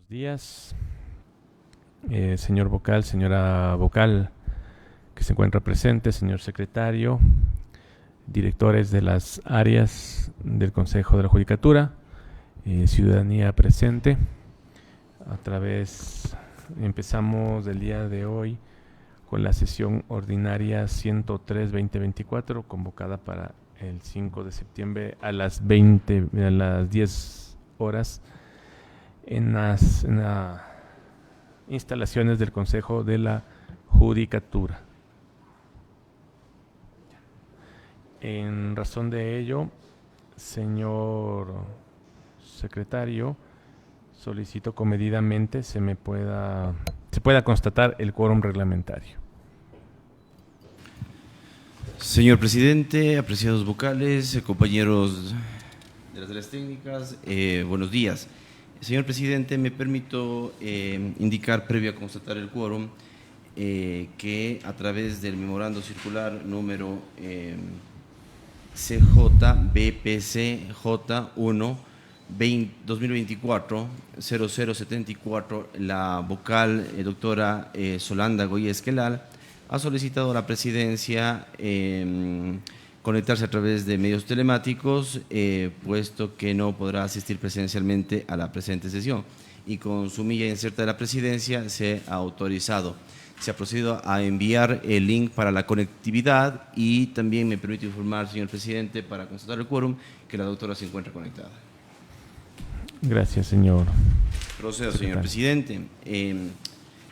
Buenos días, señor vocal, señora vocal que se encuentra presente, señor secretario, directores de las áreas del Consejo de la Judicatura, ciudadanía presente. Empezamos el día de hoy con la sesión ordinaria 103-2024, convocada para el 5 de septiembre a las 10 horas en las instalaciones del Consejo de la Judicatura. En razón de ello, señor secretario, solicito comedidamente se pueda constatar el quórum reglamentario. Señor presidente, apreciados vocales, compañeros de las áreas técnicas, buenos días. Señor presidente, me permito indicar, previo a constatar el quórum, que a través del memorando circular número CJBPCJ1 2024-0074, la vocal doctora Solanda Goya Esquelal ha solicitado a la presidencia conectarse a través de medios telemáticos, puesto que no podrá asistir presencialmente a la presente sesión, y con su milla inserta de la presidencia se ha autorizado. Se ha procedido a enviar el link para la conectividad y también me permite informar, señor presidente, para constatar el quórum, que la doctora se encuentra conectada. Gracias, señor. Procedo, señor presidente.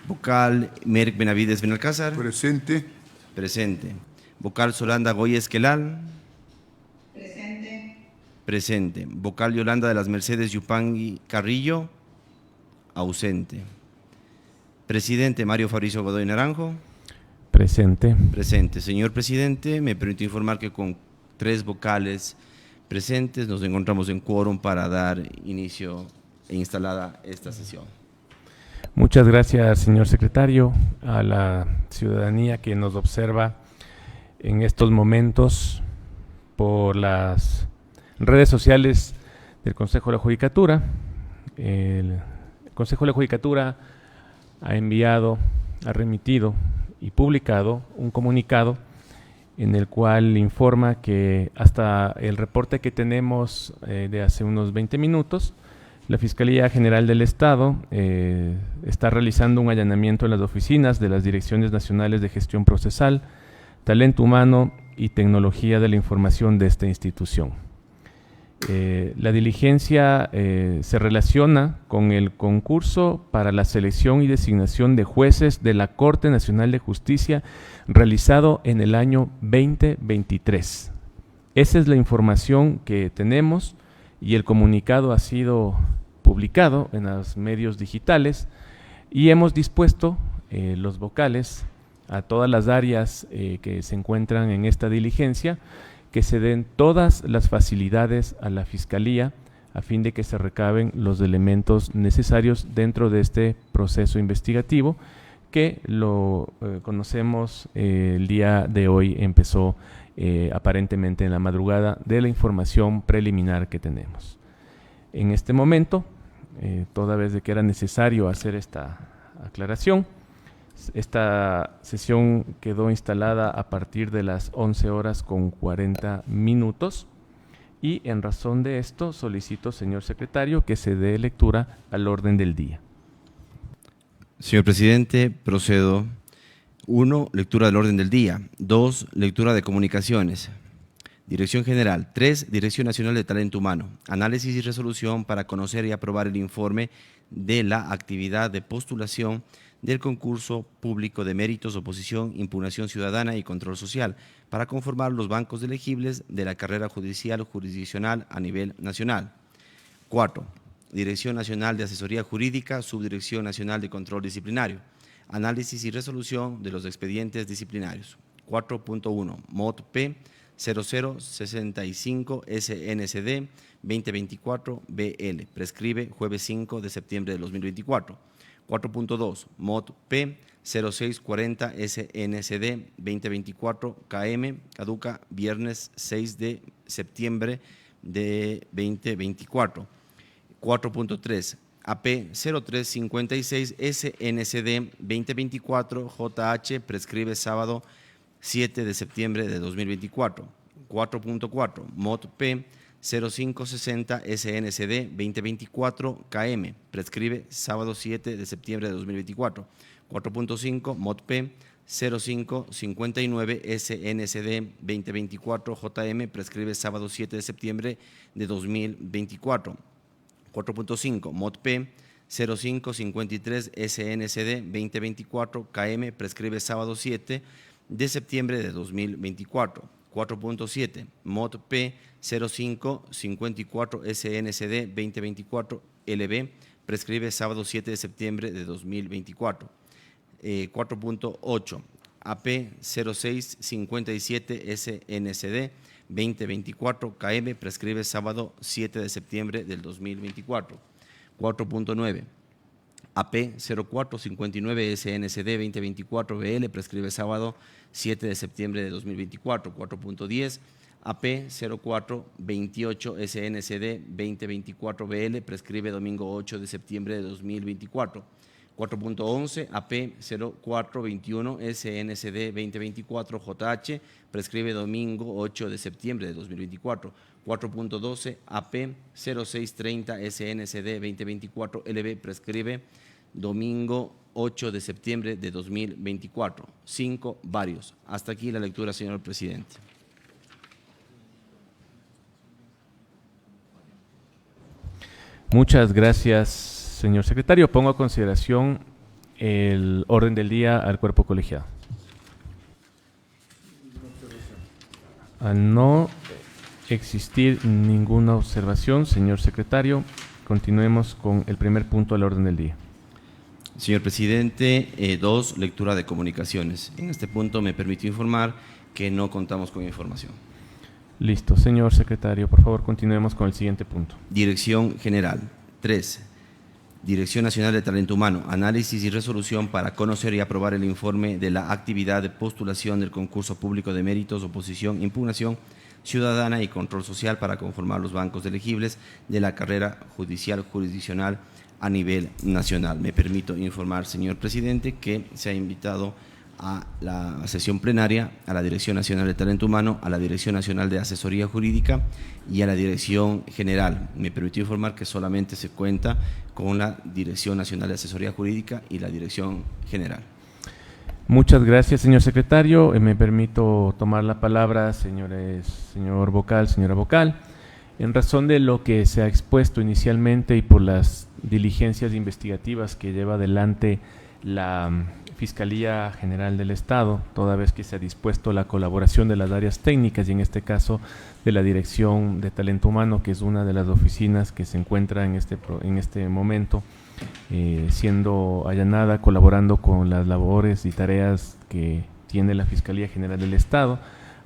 Vocal Merck Benavides Benalcázar. Presente. Presente. Vocal Solanda Goya Esquelal. Presente. Presente. Vocal Yolanda de las Mercedes Yupangui Carrillo. Ausente. Presidente Mario Fabricio Godoy Naranjo. Presente. Presente. Señor presidente, me permito informar que con 3 vocales presentes nos encontramos en quórum para dar inicio e instalada esta sesión. Muchas gracias, señor secretario, a la ciudadanía que nos observa en estos momentos por las redes sociales del Consejo de la Judicatura. El Consejo de la Judicatura ha remitido y publicado un comunicado en el cual informa que hasta el reporte que tenemos de hace unos 20 minutos, la Fiscalía General del Estado está realizando un allanamiento en las oficinas de las Direcciones Nacionales de Gestión Procesal, Talento Humano y Tecnología de la Información de esta institución. La diligencia se relaciona con el concurso para la selección y designación de jueces de la Corte Nacional de Justicia realizado en el año 2023. Esa es la información que tenemos y el comunicado ha sido publicado en los medios digitales y hemos dispuesto los vocales a todas las áreas que se encuentran en esta diligencia que se den todas las facilidades a la Fiscalía a fin de que se recaben los elementos necesarios dentro de este proceso investigativo que lo conocemos el día de hoy empezó aparentemente en la madrugada de la información preliminar que tenemos. En este momento, toda vez de que era necesario hacer esta aclaración, esta sesión quedó instalada a partir de las 11:40 y en razón de esto solicito, señor secretario, que se dé lectura al orden del día. Señor presidente, procedo. 1. Lectura del orden del día. 2. Lectura de comunicaciones. Dirección General. 3. Dirección Nacional de Talento Humano. Análisis y resolución para conocer y aprobar el informe de la actividad de postulación del concurso público de méritos, oposición, impugnación ciudadana y control social para conformar los bancos de elegibles de la carrera judicial o jurisdiccional a nivel nacional. 4. Dirección Nacional de Asesoría Jurídica, Subdirección Nacional de Control Disciplinario. Análisis y resolución de los expedientes disciplinarios. 4.1. Mod P 0065 SNCD 2024 BL. Prescribe jueves 5 de septiembre de 2024. 4.2. Mod P 0640 SNCD 2024 KM. Caduca viernes 6 de septiembre de 2024. 4.3. AP 0356 SNCD 2024 JH prescribe sábado 7 de septiembre de 2024. 4.4 MOT P 0560 SNCD 2024 KM prescribe sábado 7 de septiembre de 2024. 4.5 MOT P 0559 SNCD 2024 JM prescribe sábado 7 de septiembre de 2024. 4.5 MOT P 0553 SNCD 2024 KM prescribe sábado 7 de septiembre de 2024. 4.7 MOT P 0554 SNCD 2024 LB prescribe sábado 7 de septiembre de 2024. 4.8 AP 0657 SNCD 2024 KM prescribe sábado 7 de septiembre del 2024. 4.9 AP 0459 SNCD 2024 BL prescribe sábado 7 de septiembre de 2024. 4.10 AP 0428 SNCD 2024 BL prescribe domingo 8 de septiembre de 2024. 4.11 AP 0421 SNCD 2024 JH prescribe domingo 8 de septiembre de 2024. 4.12 AP 0630 SNCD 2024 LB prescribe domingo 8 de septiembre de 2024. 5 varios. Hasta aquí la lectura, señor presidente. Muchas gracias, señor secretario. Pongo a consideración el orden del día al cuerpo colegiado. Al no existir ninguna observación, señor secretario, continuemos con el primer punto del orden del día. Señor presidente, 2, lectura de comunicaciones. En este punto me permito informar que no contamos con información. Listo, señor secretario, por favor continuemos con el siguiente punto. Dirección General. 3. Dirección Nacional de Talento Humano, análisis y resolución para conocer y aprobar el informe de la actividad de postulación del concurso público de méritos, oposición, impugnación ciudadana y control social para conformar los bancos elegibles de la carrera judicial jurisdiccional a nivel nacional. Me permito informar, señor presidente, que se ha invitado a la sesión plenaria a la Dirección Nacional de Talento Humano, a la Dirección Nacional de Asesoría Jurídica y a la Dirección General. Me permito informar que solamente se cuenta con la Dirección Nacional de Asesoría Jurídica y la Dirección General. Muchas gracias, señor secretario. Me permito tomar la palabra, señor vocal, señora vocal. En razón de lo que se ha expuesto inicialmente y por las diligencias investigativas que lleva adelante la Fiscalía General del Estado, toda vez que se ha dispuesto la colaboración de las áreas técnicas y en este caso de la Dirección de Talento Humano, que es una de las oficinas que se encuentra en este momento siendo allanada, colaborando con las labores y tareas que tiene la Fiscalía General del Estado,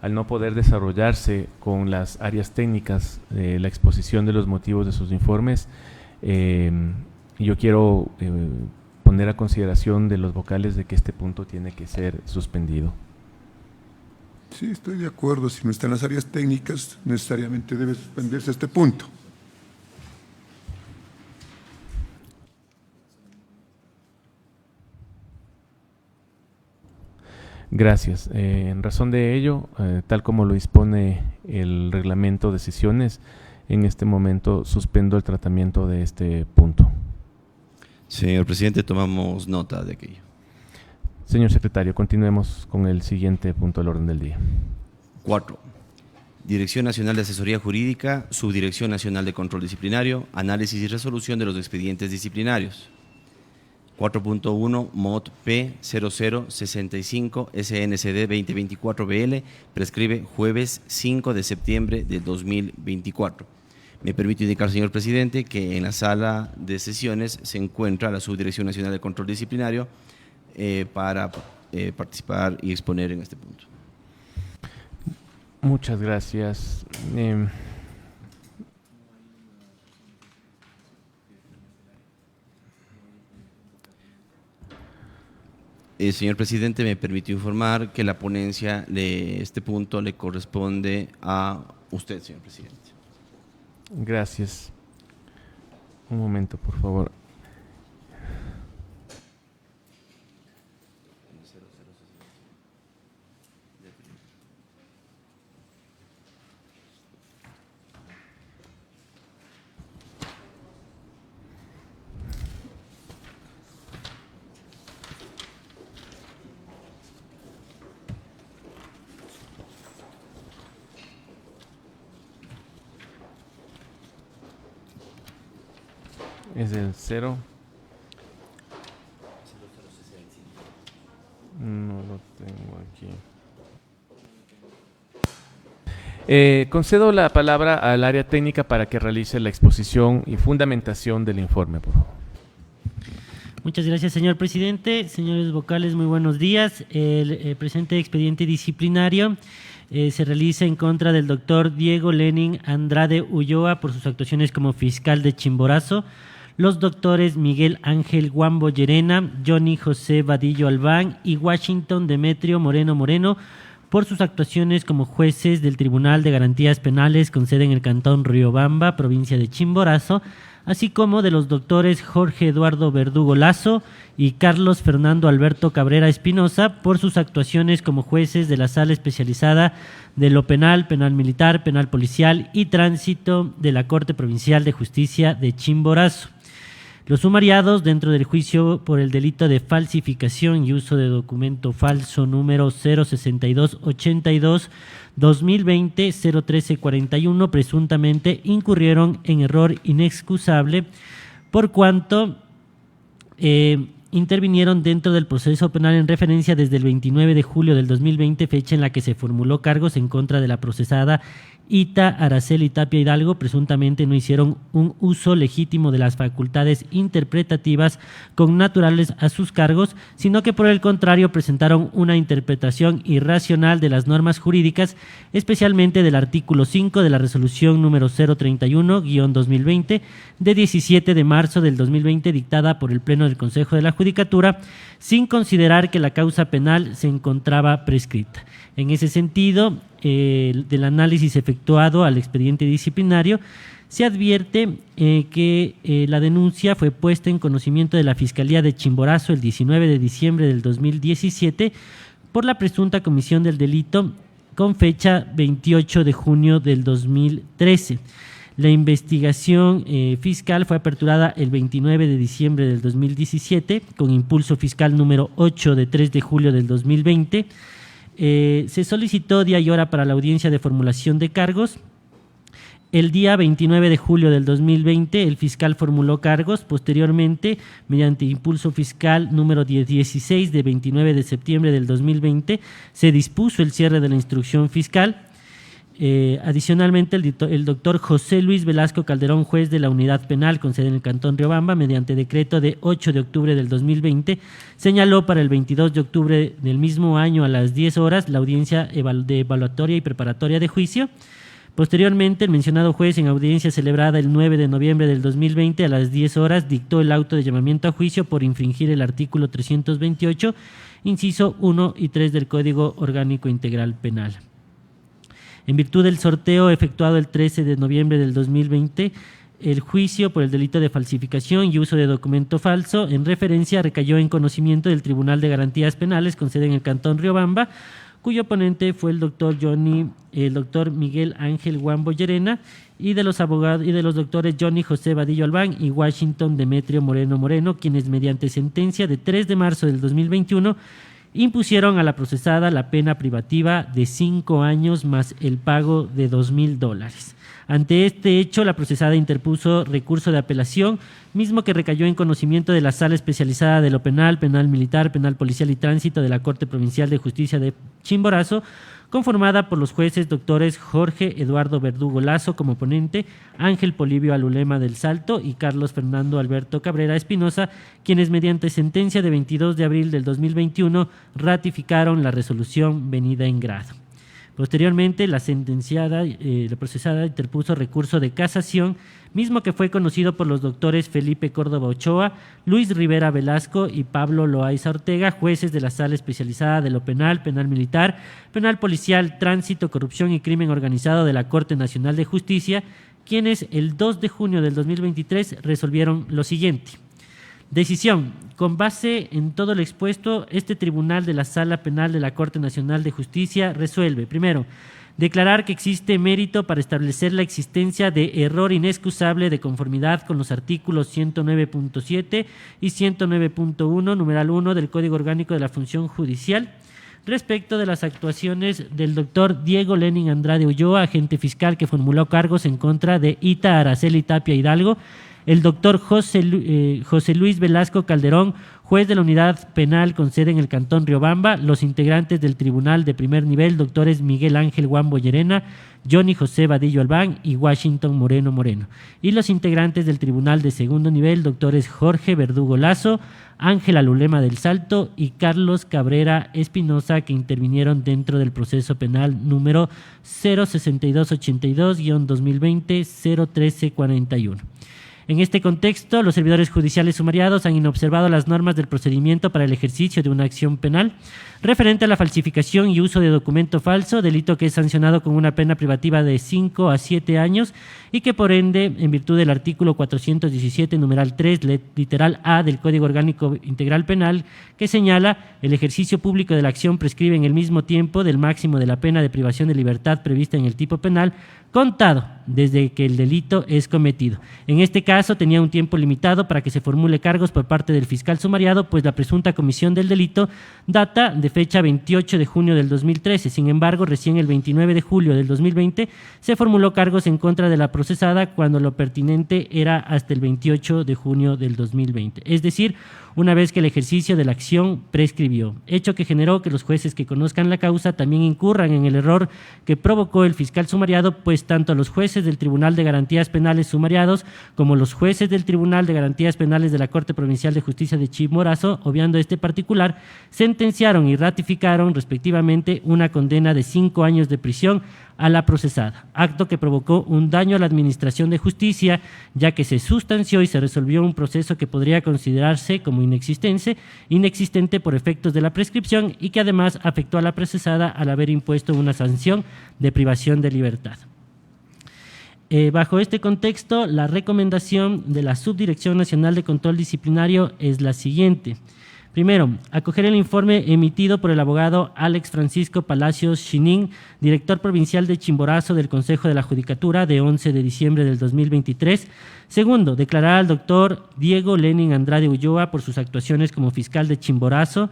al no poder desarrollarse con las áreas técnicas la exposición de los motivos de sus informes. Yo quiero poner a consideración de los vocales de que este punto tiene que ser suspendido. Sí, estoy de acuerdo. Si no están las áreas técnicas, necesariamente debe suspenderse este punto. Gracias. En razón de ello, tal como lo dispone el reglamento de sesiones, en este momento suspendo el tratamiento de este punto. Señor presidente, tomamos nota de aquello. Señor secretario, continuemos con el siguiente punto del orden del día. 4. Dirección Nacional de Asesoría Jurídica, Subdirección Nacional de Control Disciplinario, análisis y resolución de los expedientes disciplinarios. 4.1 MOT P 0065 SNCD 2024 BL prescribe jueves 5 de septiembre de 2024. Me permito indicar, señor presidente, que en la sala de sesiones se encuentra la Subdirección Nacional de Control Disciplinario para participar y exponer en este punto. Muchas gracias. Señor presidente, me permito informar que la ponencia de este punto le corresponde a usted, señor presidente. Gracias. Un momento, por favor. Es el 0. No lo tengo aquí. Concedo la palabra al área técnica para que realice la exposición y fundamentación del informe, por favor. Muchas gracias, señor presidente. Señores vocales, muy buenos días. El presente expediente disciplinario se realiza en contra del doctor Diego Lenin Andrade Ulloa por sus actuaciones como fiscal de Chimborazo, los doctores Miguel Ángel Guambo Llerena, Johnny José Vadillo Albán y Washington Demetrio Moreno Moreno por sus actuaciones como jueces del Tribunal de Garantías Penales con sede en el Cantón Riobamba, provincia de Chimborazo, así como de los doctores Jorge Eduardo Verdugo Lazo y Carlos Fernando Alberto Cabrera Espinosa por sus actuaciones como jueces de la Sala Especializada de lo Penal, Penal Militar, Penal Policial y Tránsito de la Corte Provincial de Justicia de Chimborazo. Los sumariados dentro del juicio por el delito de falsificación y uso de documento falso número 06282-2020-01341 presuntamente incurrieron en error inexcusable por cuanto intervinieron dentro del proceso penal en referencia desde el 29 de julio del 2020, fecha en la que se formuló cargos en contra de la procesada Ita Araceli Tapia Hidalgo. Presuntamente no hicieron un uso legítimo de las facultades interpretativas connaturales a sus cargos, sino que por el contrario presentaron una interpretación irracional de las normas jurídicas, especialmente del artículo 5 de la resolución número 031-2020 de 17 de marzo del 2020 dictada por el Pleno del Consejo de la Judicatura, sin considerar que la causa penal se encontraba prescrita. En ese sentido, del análisis efectuado al expediente disciplinario, se advierte que la denuncia fue puesta en conocimiento de la Fiscalía de Chimborazo el 19 de diciembre del 2017 por la presunta comisión del delito con fecha 28 de junio del 2013. La investigación fiscal fue aperturada el 29 de diciembre del 2017 con impulso fiscal número 8 de 3 de julio del 2020. Se solicitó día y hora para la audiencia de formulación de cargos. El día 29 de julio del 2020 el fiscal formuló cargos. Posteriormente, mediante impulso fiscal número 16 de 29 de septiembre del 2020, se dispuso el cierre de la instrucción fiscal. Adicionalmente, el doctor José Luis Velasco Calderón, juez de la Unidad Penal con sede en el Cantón Riobamba, mediante decreto de 8 de octubre del 2020, señaló para el 22 de octubre del mismo año a las 10 horas la audiencia de evaluatoria y preparatoria de juicio. Posteriormente, el mencionado juez, en audiencia celebrada el 9 de noviembre del 2020 a las 10 horas, dictó el auto de llamamiento a juicio por infringir el artículo 328, inciso 1 y 3 del Código Orgánico Integral Penal. En virtud del sorteo efectuado el 13 de noviembre del 2020, el juicio por el delito de falsificación y uso de documento falso en referencia recayó en conocimiento del Tribunal de Garantías Penales con sede en el Cantón Riobamba, cuyo ponente fue el doctor Miguel Ángel Guambo Llerena y de los abogados y de los doctores Johnny José Vadillo Albán y Washington Demetrio Moreno Moreno, quienes mediante sentencia de 3 de marzo del 2021 impusieron a la procesada la pena privativa de 5 años más el pago de $2,000. Ante este hecho, la procesada interpuso recurso de apelación, mismo que recayó en conocimiento de la Sala Especializada de lo Penal, Penal Militar, Penal Policial y Tránsito de la Corte Provincial de Justicia de Chimborazo, conformada por los jueces doctores Jorge Eduardo Verdugo Lazo como ponente, Ángel Polibio Alulema del Salto y Carlos Fernando Alberto Cabrera Espinosa, quienes mediante sentencia de 22 de abril del 2021 ratificaron la resolución venida en grado. Posteriormente, la procesada interpuso recurso de casación, mismo que fue conocido por los doctores Felipe Córdoba Ochoa, Luis Rivera Velasco y Pablo Loaiza Ortega, jueces de la Sala Especializada de lo Penal, Penal Militar, Penal Policial, Tránsito, Corrupción y Crimen Organizado de la Corte Nacional de Justicia, quienes el 2 de junio del 2023 resolvieron lo siguiente. Decisión. Con base en todo lo expuesto, este tribunal de la Sala Penal de la Corte Nacional de Justicia resuelve, primero, declarar que existe mérito para establecer la existencia de error inexcusable de conformidad con los artículos 109.7 y 109.1, numeral 1 del Código Orgánico de la Función Judicial, respecto de las actuaciones del doctor Diego Lenin Andrade Ulloa, agente fiscal que formuló cargos en contra de Ita Araceli Tapia Hidalgo, el doctor José Luis Velasco Calderón, juez de la unidad penal con sede en el Cantón Riobamba, los integrantes del Tribunal de Primer Nivel, doctores Miguel Ángel Guambo Llerena, Johnny José Vadillo Albán y Washington Moreno Moreno, y los integrantes del Tribunal de Segundo Nivel, doctores Jorge Verdugo Lazo, Ángela Lulema del Salto y Carlos Cabrera Espinosa, que intervinieron dentro del proceso penal número 06282-2020-01341. En este contexto, los servidores judiciales sumariados han inobservado las normas del procedimiento para el ejercicio de una acción penal referente a la falsificación y uso de documento falso, delito que es sancionado con una pena privativa de 5 a 7 años y que por ende, en virtud del artículo 417, numeral 3, literal A del Código Orgánico Integral Penal, que señala el ejercicio público de la acción prescribe en el mismo tiempo del máximo de la pena de privación de libertad prevista en el tipo penal, contado desde que el delito es cometido. En este caso tenía un tiempo limitado para que se formule cargos por parte del fiscal sumariado, pues la presunta comisión del delito data de fecha 28 de junio del 2013. Sin embargo, recién el 29 de julio del 2020 se formuló cargos en contra de la procesada, cuando lo pertinente era hasta el 28 de junio del 2020. Es decir, una vez que el ejercicio de la acción prescribió, hecho que generó que los jueces que conozcan la causa también incurran en el error que provocó el fiscal sumariado, pues tanto los jueces del Tribunal de Garantías Penales sumariados como los jueces del Tribunal de Garantías Penales de la Corte Provincial de Justicia de Chimborazo, obviando este particular, sentenciaron y ratificaron respectivamente una condena de 5 años de prisión a la procesada, acto que provocó un daño a la administración de justicia, ya que se sustanció y se resolvió un proceso que podría considerarse como inexistente por efectos de la prescripción y que además afectó a la procesada al haber impuesto una sanción de privación de libertad. Bajo este contexto, la recomendación de la Subdirección Nacional de Control Disciplinario es la siguiente. Primero, acoger el informe emitido por el abogado Alex Francisco Palacios Chinin, director provincial de Chimborazo del Consejo de la Judicatura, de 11 de diciembre del 2023. Segundo, declarar al doctor Diego Lenin Andrade Ulloa por sus actuaciones como fiscal de Chimborazo,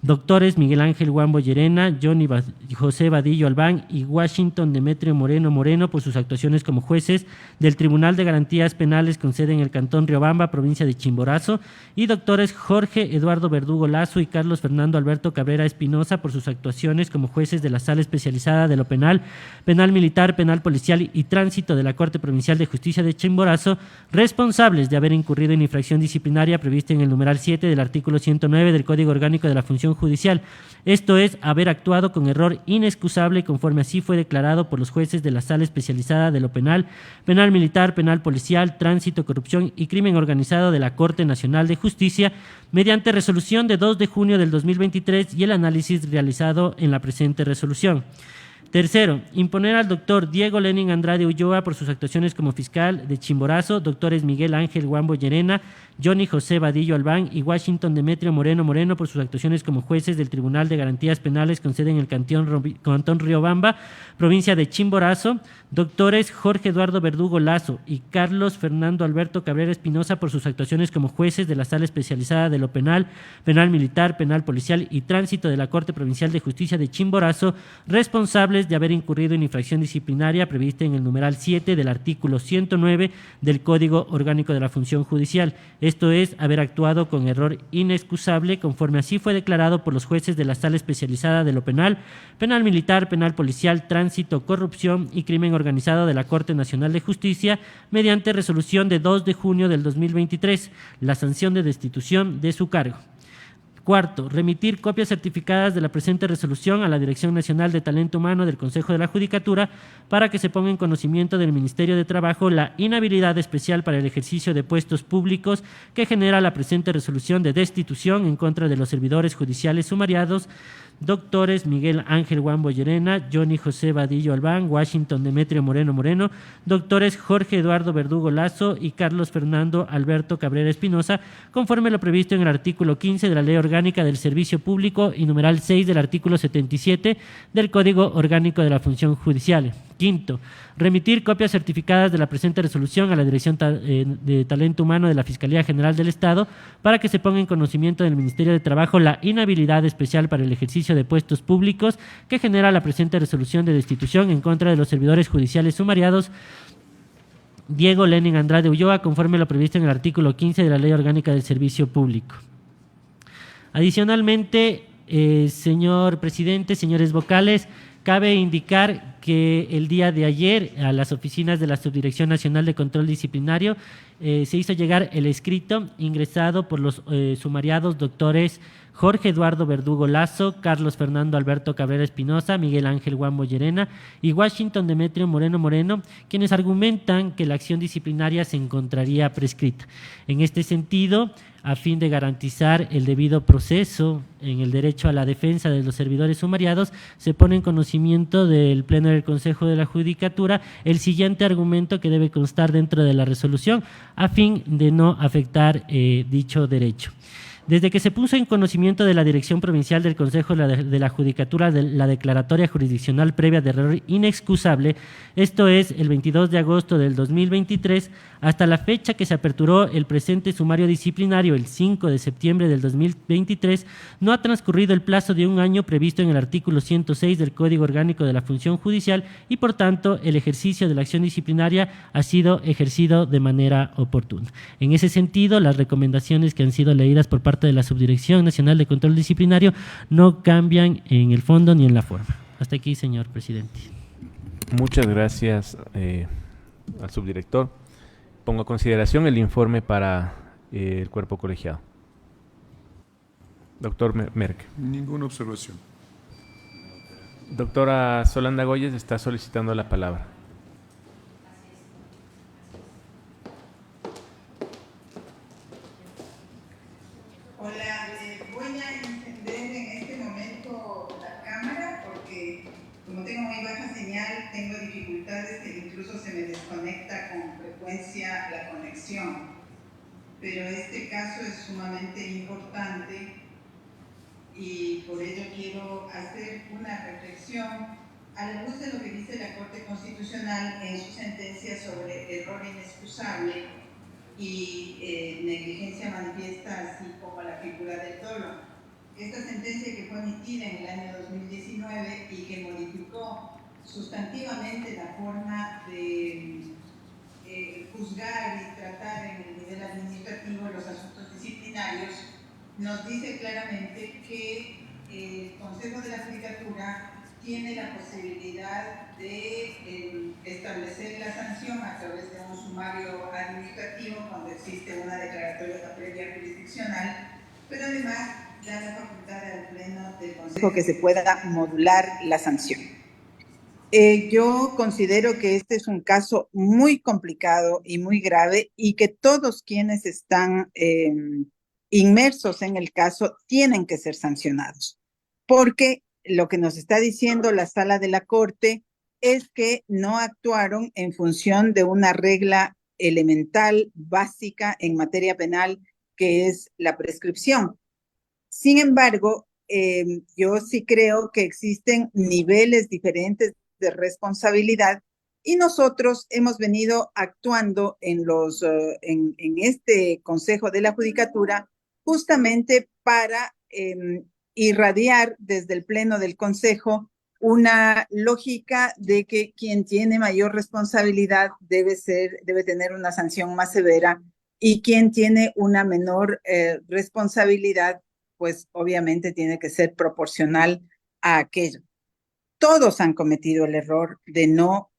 doctores Miguel Ángel Guambo Llerena, Johnny José Vadillo Albán y Washington Demetrio Moreno Moreno por sus actuaciones como jueces del Tribunal de Garantías Penales con sede en el Cantón Riobamba, provincia de Chimborazo, y doctores Jorge Eduardo Verdugo Lazo y Carlos Fernando Alberto Cabrera Espinosa por sus actuaciones como jueces de la Sala Especializada de lo Penal, Penal Militar, Penal Policial y Tránsito de la Corte Provincial de Justicia de Chimborazo, responsables de haber incurrido en infracción disciplinaria prevista en el numeral 7 del artículo 109 del Código Orgánico de la Función Judicial, esto es, haber actuado con error inexcusable conforme así fue declarado por los jueces de la Sala Especializada de lo Penal, Penal Militar, Penal Policial, Tránsito, Corrupción y Crimen Organizado de la Corte Nacional de Justicia, mediante resolución de 2 de junio del 2023 y el análisis realizado en la presente resolución. Tercero, imponer al doctor Diego Lenin Andrade Ulloa por sus actuaciones como fiscal de Chimborazo, doctores Miguel Ángel Guambo Llerena, Johnny José Vadillo Albán y Washington Demetrio Moreno Moreno por sus actuaciones como jueces del Tribunal de Garantías Penales con sede en el Cantón Riobamba, provincia de Chimborazo, doctores Jorge Eduardo Verdugo Lazo y Carlos Fernando Alberto Cabrera Espinosa por sus actuaciones como jueces de la Sala Especializada de lo Penal, Penal Militar, Penal Policial y Tránsito de la Corte Provincial de Justicia de Chimborazo, responsables de haber incurrido en infracción disciplinaria prevista en el numeral 7 del artículo 109 del Código Orgánico de la Función Judicial, esto es, haber actuado con error inexcusable conforme así fue declarado por los jueces de la Sala Especializada de lo Penal, Penal Militar, Penal Policial, Tránsito, Corrupción y Crimen Organizado de la Corte Nacional de Justicia, mediante resolución de 2 de junio del 2023, la sanción de destitución de su cargo. Cuarto, remitir copias certificadas de la presente resolución a la Dirección Nacional de Talento Humano del Consejo de la Judicatura para que se ponga en conocimiento del Ministerio de Trabajo la inhabilidad especial para el ejercicio de puestos públicos que genera la presente resolución de destitución en contra de los servidores judiciales sumariados, doctores Miguel Ángel Guambo Llerena, Johnny José Vadillo Albán, Washington Demetrio Moreno Moreno, doctores Jorge Eduardo Verdugo Lazo y Carlos Fernando Alberto Cabrera Espinosa, conforme lo previsto en el artículo 15 de la Ley Orgánica del Servicio Público y numeral 6 del artículo 77 del Código Orgánico de la Función Judicial. Quinto, remitir copias certificadas de la presente resolución a la Dirección de Talento Humano de la Fiscalía General del Estado para que se ponga en conocimiento del Ministerio de Trabajo la inhabilidad especial para el ejercicio de puestos públicos que genera la presente resolución de destitución en contra de los servidores judiciales sumariados, Diego Lenin Andrade Ulloa, conforme a lo previsto en el artículo 15 de la Ley Orgánica del Servicio Público. Adicionalmente, señor presidente, señores vocales, cabe indicar que el día de ayer a las oficinas de la Subdirección Nacional de Control Disciplinario se hizo llegar el escrito ingresado por los sumariados doctores Jorge Eduardo Verdugo Lazo, Carlos Fernando Alberto Cabrera Espinosa, Miguel Ángel Guambo Llerena y Washington Demetrio Moreno Moreno, quienes argumentan que la acción disciplinaria se encontraría prescrita. En este sentido, a fin de garantizar el debido proceso en el derecho a la defensa de los servidores sumariados, se pone en conocimiento del Pleno del Consejo de la Judicatura el siguiente argumento que debe constar dentro de la resolución a fin de no afectar dicho derecho. Desde que se puso en conocimiento de la Dirección Provincial del Consejo de la Judicatura de la declaratoria jurisdiccional previa de error inexcusable, esto es el 22 de agosto del 2023, hasta la fecha que se aperturó el presente sumario disciplinario el 5 de septiembre del 2023, no ha transcurrido el plazo de un año previsto en el artículo 106 del Código Orgánico de la Función Judicial y, por tanto, el ejercicio de la acción disciplinaria ha sido ejercido de manera oportuna. En ese sentido, las recomendaciones que han sido leídas por parte de la Subdirección Nacional de Control Disciplinario no cambian en el fondo ni en la forma. Hasta aquí, señor presidente. Muchas gracias al subdirector. Pongo a consideración el informe para el cuerpo colegiado. Doctor Merck. Ninguna observación. Doctora Solanda Goyes está solicitando la palabra. Hola, voy a encender en este momento la cámara porque como tengo muy baja señal, tengo dificultades que incluso se me desconecta con frecuencia la conexión. Pero este caso es sumamente importante y por ello quiero hacer una reflexión a la luz de lo que dice la Corte Constitucional en su sentencia sobre error inexcusable y negligencia manifiesta, así como la figura del dolo. Esta sentencia que fue emitida en el año 2019 y que modificó sustantivamente la forma de juzgar y tratar en el nivel administrativo los asuntos disciplinarios, nos dice claramente que el Consejo de la Judicatura tiene la posibilidad de establecer la sanción a través de un sumario administrativo cuando existe una declaratoria previa jurisdiccional, pero además da la facultad al Pleno del Consejo que se pueda modular la sanción. Yo considero que este es un caso muy complicado y muy grave y que todos quienes están inmersos en el caso tienen que ser sancionados, porque lo que nos está diciendo la Sala de la Corte es que no actuaron en función de una regla elemental, básica en materia penal, que es la prescripción. Sin embargo, yo sí creo que existen niveles diferentes de responsabilidad y nosotros hemos venido actuando en este Consejo de la Judicatura justamente para irradiar desde el Pleno del Consejo una lógica de que quien tiene mayor responsabilidad debe tener una sanción más severa y quien tiene una menor responsabilidad, pues obviamente tiene que ser proporcional a aquello. Todos han cometido el error de no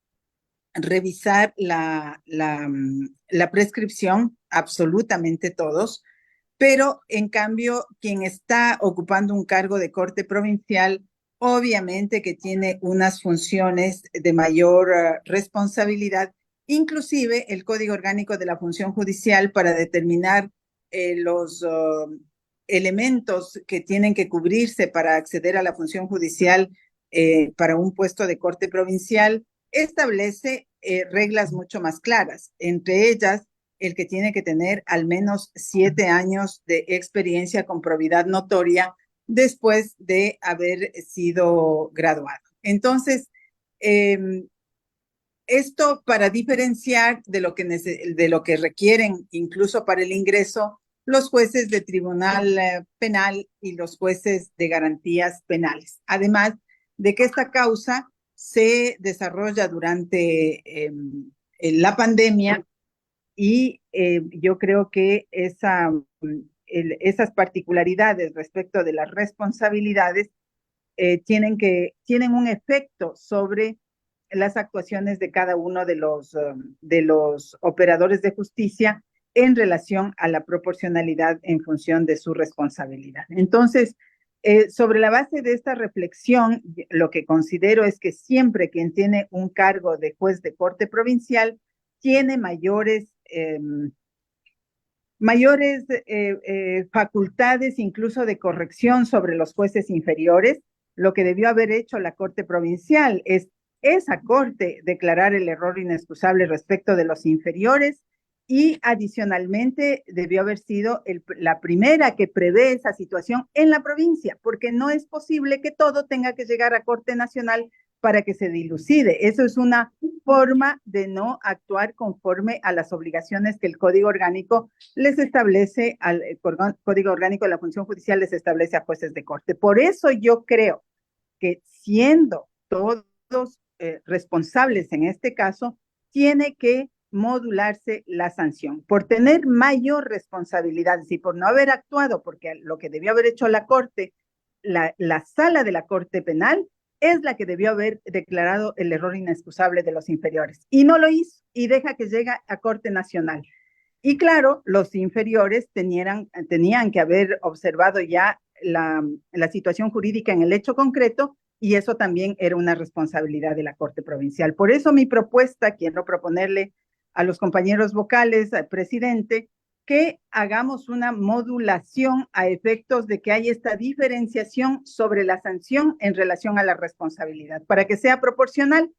revisar la prescripción, absolutamente todos, pero en cambio quien está ocupando un cargo de corte provincial, obviamente que tiene unas funciones de mayor responsabilidad, inclusive el Código Orgánico de la Función Judicial para determinar los elementos que tienen que cubrirse para acceder a la función judicial para un puesto de corte provincial, establece reglas mucho más claras, entre ellas el que tiene que tener al menos 7 años de experiencia con probidad notoria después de haber sido graduado. Entonces, esto para diferenciar de lo que requieren incluso para el ingreso los jueces de tribunal penal y los jueces de garantías penales. Además de que esta causa se desarrolla durante la pandemia y yo creo que esas particularidades respecto de las responsabilidades tienen un efecto sobre las actuaciones de cada uno de los operadores de justicia en relación a la proporcionalidad en función de su responsabilidad. Entonces, sobre la base de esta reflexión, lo que considero es que siempre quien tiene un cargo de juez de corte provincial tiene mayores facultades incluso de corrección sobre los jueces inferiores. Lo que debió haber hecho la Corte Provincial es esa Corte declarar el error inexcusable respecto de los inferiores y adicionalmente debió haber sido la primera que prevé esa situación en la provincia, porque no es posible que todo tenga que llegar a Corte Nacional para que se dilucide. Eso es una forma de no actuar conforme a las obligaciones que el Código Orgánico les establece, el Código Orgánico de la Función Judicial les establece a jueces de corte. Por eso yo creo que siendo todos responsables en este caso, tiene que modularse la sanción por tener mayor responsabilidad y por no haber actuado, porque lo que debió haber hecho la Corte, la sala de la Corte Penal, es la que debió haber declarado el error inexcusable de los inferiores. Y no lo hizo y deja que llegue a Corte Nacional. Y claro, los inferiores tenían que haber observado ya la situación jurídica en el hecho concreto y eso también era una responsabilidad de la Corte Provincial. Por eso mi propuesta, quiero proponerle a los compañeros vocales, al presidente, que hagamos una modulación a efectos de que haya esta diferenciación sobre la sanción en relación a la responsabilidad, para que sea proporcional.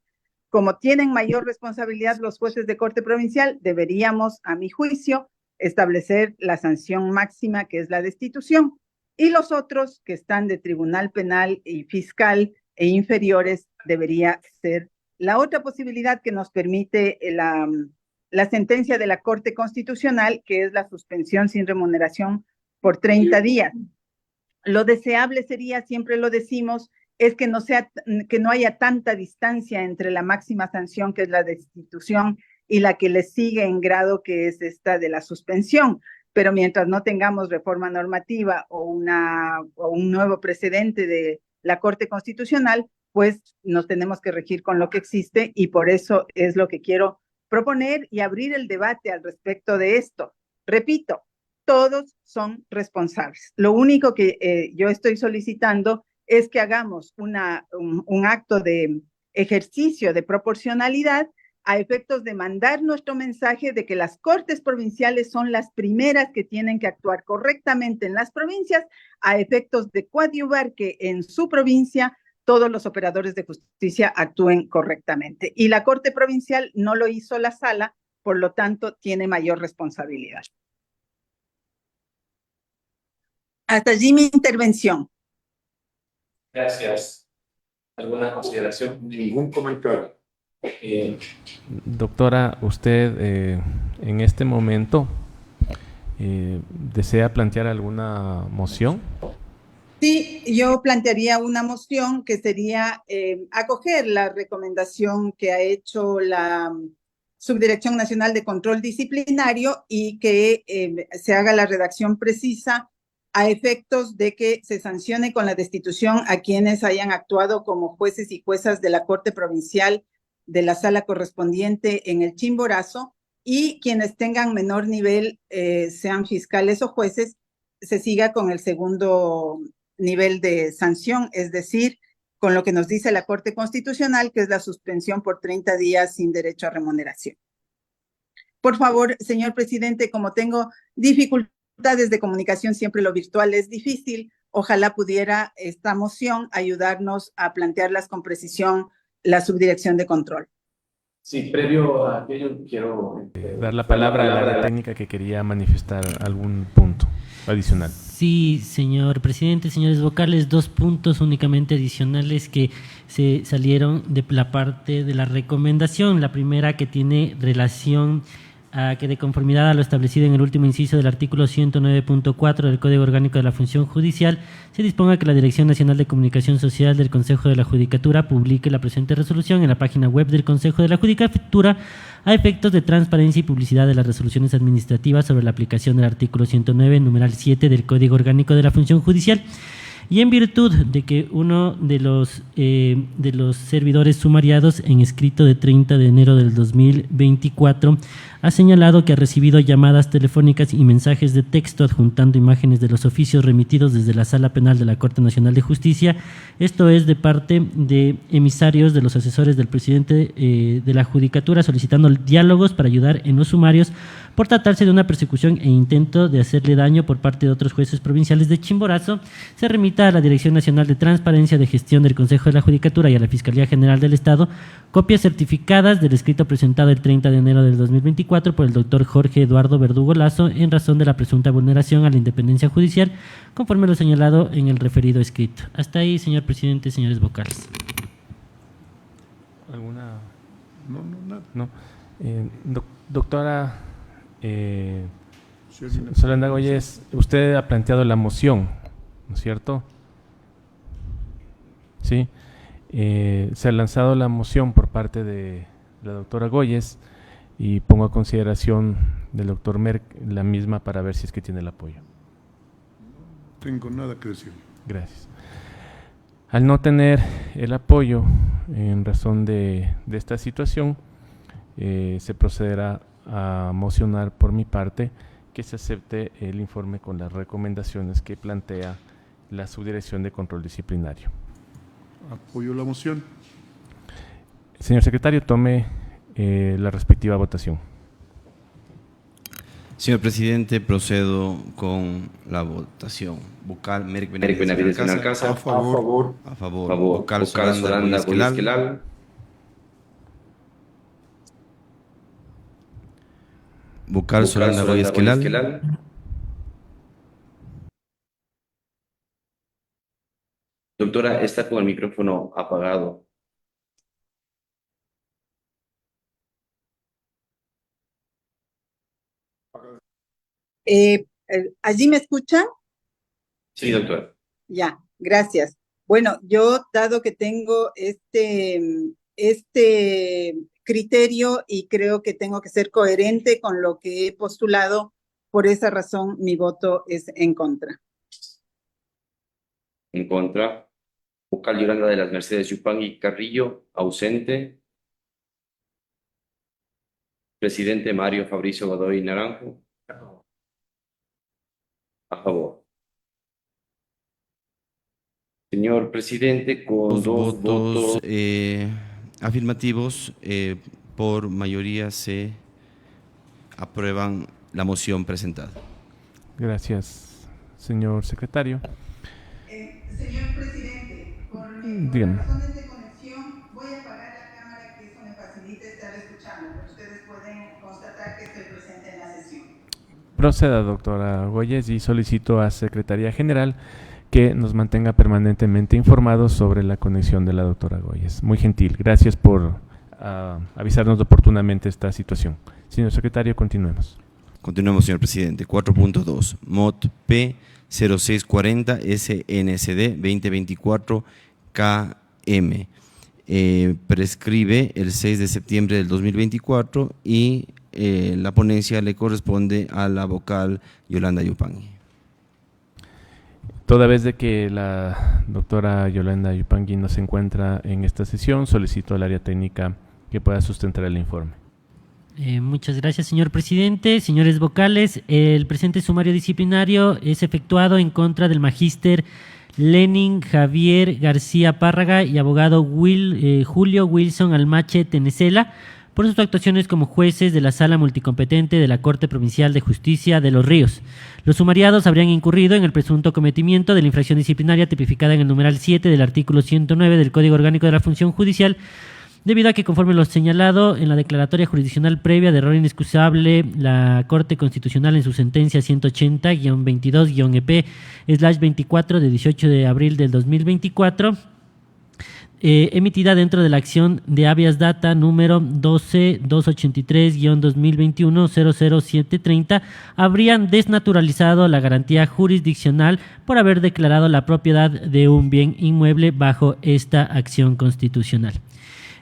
Como tienen mayor responsabilidad los jueces de corte provincial, deberíamos, a mi juicio, establecer la sanción máxima, que es la destitución, y los otros que están de tribunal penal y fiscal e inferiores debería ser la otra posibilidad que nos permite la sentencia de la Corte Constitucional, que es la suspensión sin remuneración por 30 días. Lo deseable sería, siempre lo decimos, es que no haya tanta distancia entre la máxima sanción, que es la destitución, y la que le sigue en grado, que es esta de la suspensión. Pero mientras no tengamos reforma normativa o un nuevo precedente de la Corte Constitucional, pues nos tenemos que regir con lo que existe y por eso es lo que quiero proponer y abrir el debate al respecto de esto. Repito, todos son responsables. Lo único que yo estoy solicitando es que hagamos un acto de ejercicio de proporcionalidad a efectos de mandar nuestro mensaje de que las cortes provinciales son las primeras que tienen que actuar correctamente en las provincias, a efectos de coadyuvar que en su provincia todos los operadores de justicia actúen correctamente. Y la Corte Provincial no lo hizo la sala, por lo tanto, tiene mayor responsabilidad. Hasta allí mi intervención. Gracias. ¿Alguna consideración? Ningún comentario. Doctora, usted en este momento ¿desea plantear alguna moción? Sí, yo plantearía una moción que sería acoger la recomendación que ha hecho la Subdirección Nacional de Control Disciplinario y que se haga la redacción precisa a efectos de que se sancione con la destitución a quienes hayan actuado como jueces y juezas de la Corte Provincial de la sala correspondiente en el Chimborazo y quienes tengan menor nivel, sean fiscales o jueces, se siga con el segundo nivel de sanción, es decir, con lo que nos dice la Corte Constitucional, que es la suspensión por 30 días sin derecho a remuneración. Por favor, señor presidente, como tengo dificultades de comunicación, siempre lo virtual es difícil, ojalá pudiera esta moción ayudarnos a plantearlas con precisión la Subdirección de Control. Sí, previo a aquello quiero dar la palabra a la técnica que quería manifestar algún punto adicional. Sí, señor presidente, señores vocales, 2 puntos únicamente adicionales que se salieron de la parte de la recomendación. La primera, que tiene relación a que de conformidad a lo establecido en el último inciso del artículo 109.4 del Código Orgánico de la Función Judicial, se disponga que la Dirección Nacional de Comunicación Social del Consejo de la Judicatura publique la presente resolución en la página web del Consejo de la Judicatura a efectos de transparencia y publicidad de las resoluciones administrativas sobre la aplicación del artículo 109, numeral 7 del Código Orgánico de la Función Judicial. Y en virtud de que uno de los servidores sumariados en escrito de 30 de enero del 2024 ha señalado que ha recibido llamadas telefónicas y mensajes de texto adjuntando imágenes de los oficios remitidos desde la Sala Penal de la Corte Nacional de Justicia, esto es de parte de emisarios de los asesores del presidente de la Judicatura solicitando diálogos para ayudar en los sumarios por tratarse de una persecución e intento de hacerle daño por parte de otros jueces provinciales de Chimborazo. Se remita a la Dirección Nacional de Transparencia de Gestión del Consejo de la Judicatura y a la Fiscalía General del Estado copias certificadas del escrito presentado el 30 de enero del 2024 por el doctor Jorge Eduardo Verdugo Lazo en razón de la presunta vulneración a la independencia judicial, conforme lo señalado en el referido escrito. Hasta ahí, señor presidente, señores vocales. ¿Alguna? No, nada. No. Doctora Si alguien- Yolanda Goyes, usted ha planteado la moción, ¿no es cierto? Sí. Se ha lanzado la moción por parte de la doctora Goyes y pongo a consideración del doctor Merck la misma para ver si es que tiene el apoyo. Tengo nada que decir. Gracias. Al no tener el apoyo en razón de esta situación, se procederá a mocionar por mi parte que se acepte el informe con las recomendaciones que plantea la Subdirección de Control Disciplinario. Apoyo la moción. Señor secretario, tome la respectiva votación. Señor presidente, procedo con la votación. Vocal Merck Benavides Benalcázar. A favor. A favor. Favor. Vocal Solanda Solanda Goyesquelal. Goyesquelal. Vocal Solanda Goyesquelal. Doctora, está con el micrófono apagado. ¿Allí me escuchan? Sí, doctora. Ya, gracias. Bueno, yo, dado que tengo este criterio y creo que tengo que ser coherente con lo que he postulado, por esa razón mi voto es en contra. En contra. Vocal Yolanda de las Mercedes Yupangui Carrillo, ausente. Presidente Mario Fabricio Godoy Naranjo. A favor. Señor presidente, con Los dos votos votos afirmativos, por mayoría se aprueban la moción presentada. Gracias, señor secretario. Señor presidente, por Dígame. razones de conexión voy a apagar la cámara, que eso me facilita estar escuchando, pero ustedes pueden constatar que estoy presente en la sesión. Proceda, doctora Goyes, y solicito a Secretaría General que nos mantenga permanentemente informados sobre la conexión de la doctora Goyes. Muy gentil. Gracias por avisarnos oportunamente esta situación. Señor secretario, continuemos. Continuamos, señor presidente. 4.2. MOT P 0640 SNCD 2024 KM. Prescribe el 6 de septiembre del 2024 y la ponencia le corresponde a la vocal Yolanda Yupangui. Toda vez de que la doctora Yolanda Yupangui no se encuentra en esta sesión, solicito al área técnica que pueda sustentar el informe. Muchas gracias, señor presidente. Señores vocales, el presente sumario disciplinario es efectuado en contra del magíster Lenin Javier García Párraga y abogado Julio Wilson Almache Tenecela por sus actuaciones como jueces de la Sala Multicompetente de la Corte Provincial de Justicia de Los Ríos. Los sumariados habrían incurrido en el presunto cometimiento de la infracción disciplinaria tipificada en el numeral 7 del artículo 109 del Código Orgánico de la Función Judicial, debido a que, conforme lo señalado en la declaratoria jurisdiccional previa de error inexcusable, la Corte Constitucional en su sentencia 180-22-EP/24 de 18 de abril del 2024, emitida dentro de la acción de habeas data número 12-283-2021-00730, habrían desnaturalizado la garantía jurisdiccional por haber declarado la propiedad de un bien inmueble bajo esta acción constitucional.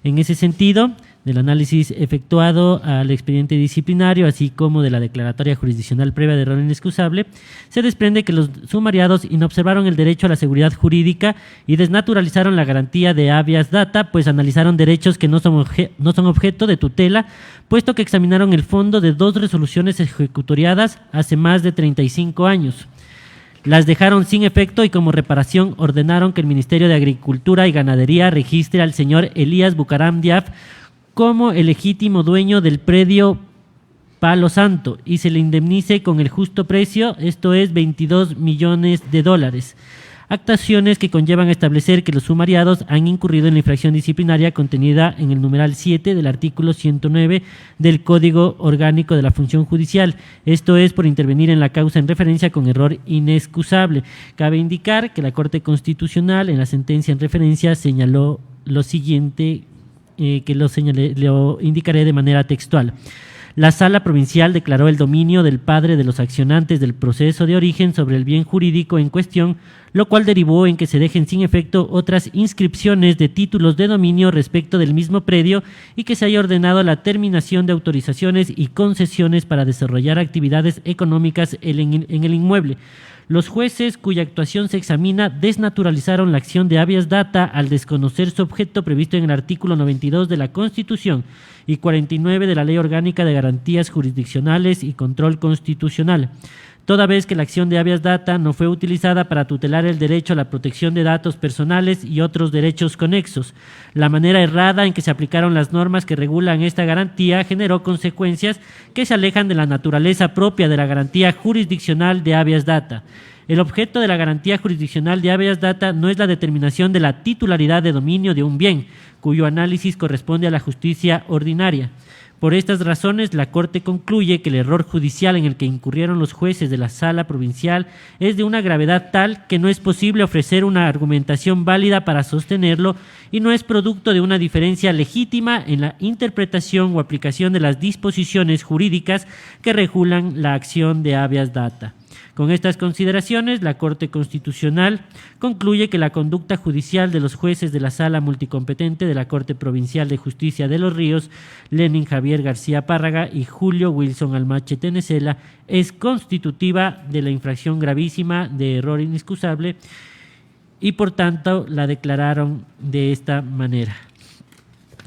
En ese sentido, del análisis efectuado al expediente disciplinario, así como de la declaratoria jurisdiccional previa de error inexcusable, se desprende que los sumariados inobservaron el derecho a la seguridad jurídica y desnaturalizaron la garantía de habeas data, pues analizaron derechos que no son objeto de tutela, puesto que examinaron el fondo de 2 resoluciones ejecutoriadas hace más de 35 años. Las dejaron sin efecto y como reparación ordenaron que el Ministerio de Agricultura y Ganadería registre al señor Elías Bucaram Diaf como el legítimo dueño del predio Palo Santo y se le indemnice con el justo precio, esto es $22 millones. Actuaciones que conllevan a establecer que los sumariados han incurrido en la infracción disciplinaria contenida en el numeral 7 del artículo 109 del Código Orgánico de la Función Judicial, esto es por intervenir en la causa en referencia con error inexcusable. Cabe indicar que la Corte Constitucional en la sentencia en referencia señaló lo siguiente, lo indicaré de manera textual. La Sala Provincial declaró el dominio del padre de los accionantes del proceso de origen sobre el bien jurídico en cuestión, lo cual derivó en que se dejen sin efecto otras inscripciones de títulos de dominio respecto del mismo predio y que se haya ordenado la terminación de autorizaciones y concesiones para desarrollar actividades económicas en el inmueble. Los jueces cuya actuación se examina desnaturalizaron la acción de habeas data al desconocer su objeto previsto en el artículo 92 de la Constitución y 49 de la Ley Orgánica de Garantías Jurisdiccionales y Control Constitucional, toda vez que la acción de habeas data no fue utilizada para tutelar el derecho a la protección de datos personales y otros derechos conexos. La manera errada en que se aplicaron las normas que regulan esta garantía generó consecuencias que se alejan de la naturaleza propia de la garantía jurisdiccional de habeas data. El objeto de la garantía jurisdiccional de habeas data no es la determinación de la titularidad de dominio de un bien, cuyo análisis corresponde a la justicia ordinaria. Por estas razones, la Corte concluye que el error judicial en el que incurrieron los jueces de la Sala Provincial es de una gravedad tal que no es posible ofrecer una argumentación válida para sostenerlo y no es producto de una diferencia legítima en la interpretación o aplicación de las disposiciones jurídicas que regulan la acción de habeas data. Con estas consideraciones, la Corte Constitucional concluye que la conducta judicial de los jueces de la Sala Multicompetente de la Corte Provincial de Justicia de Los Ríos, Lenin Javier García Párraga y Julio Wilson Almache Tenecela, es constitutiva de la infracción gravísima de error inexcusable y, por tanto, la declararon de esta manera.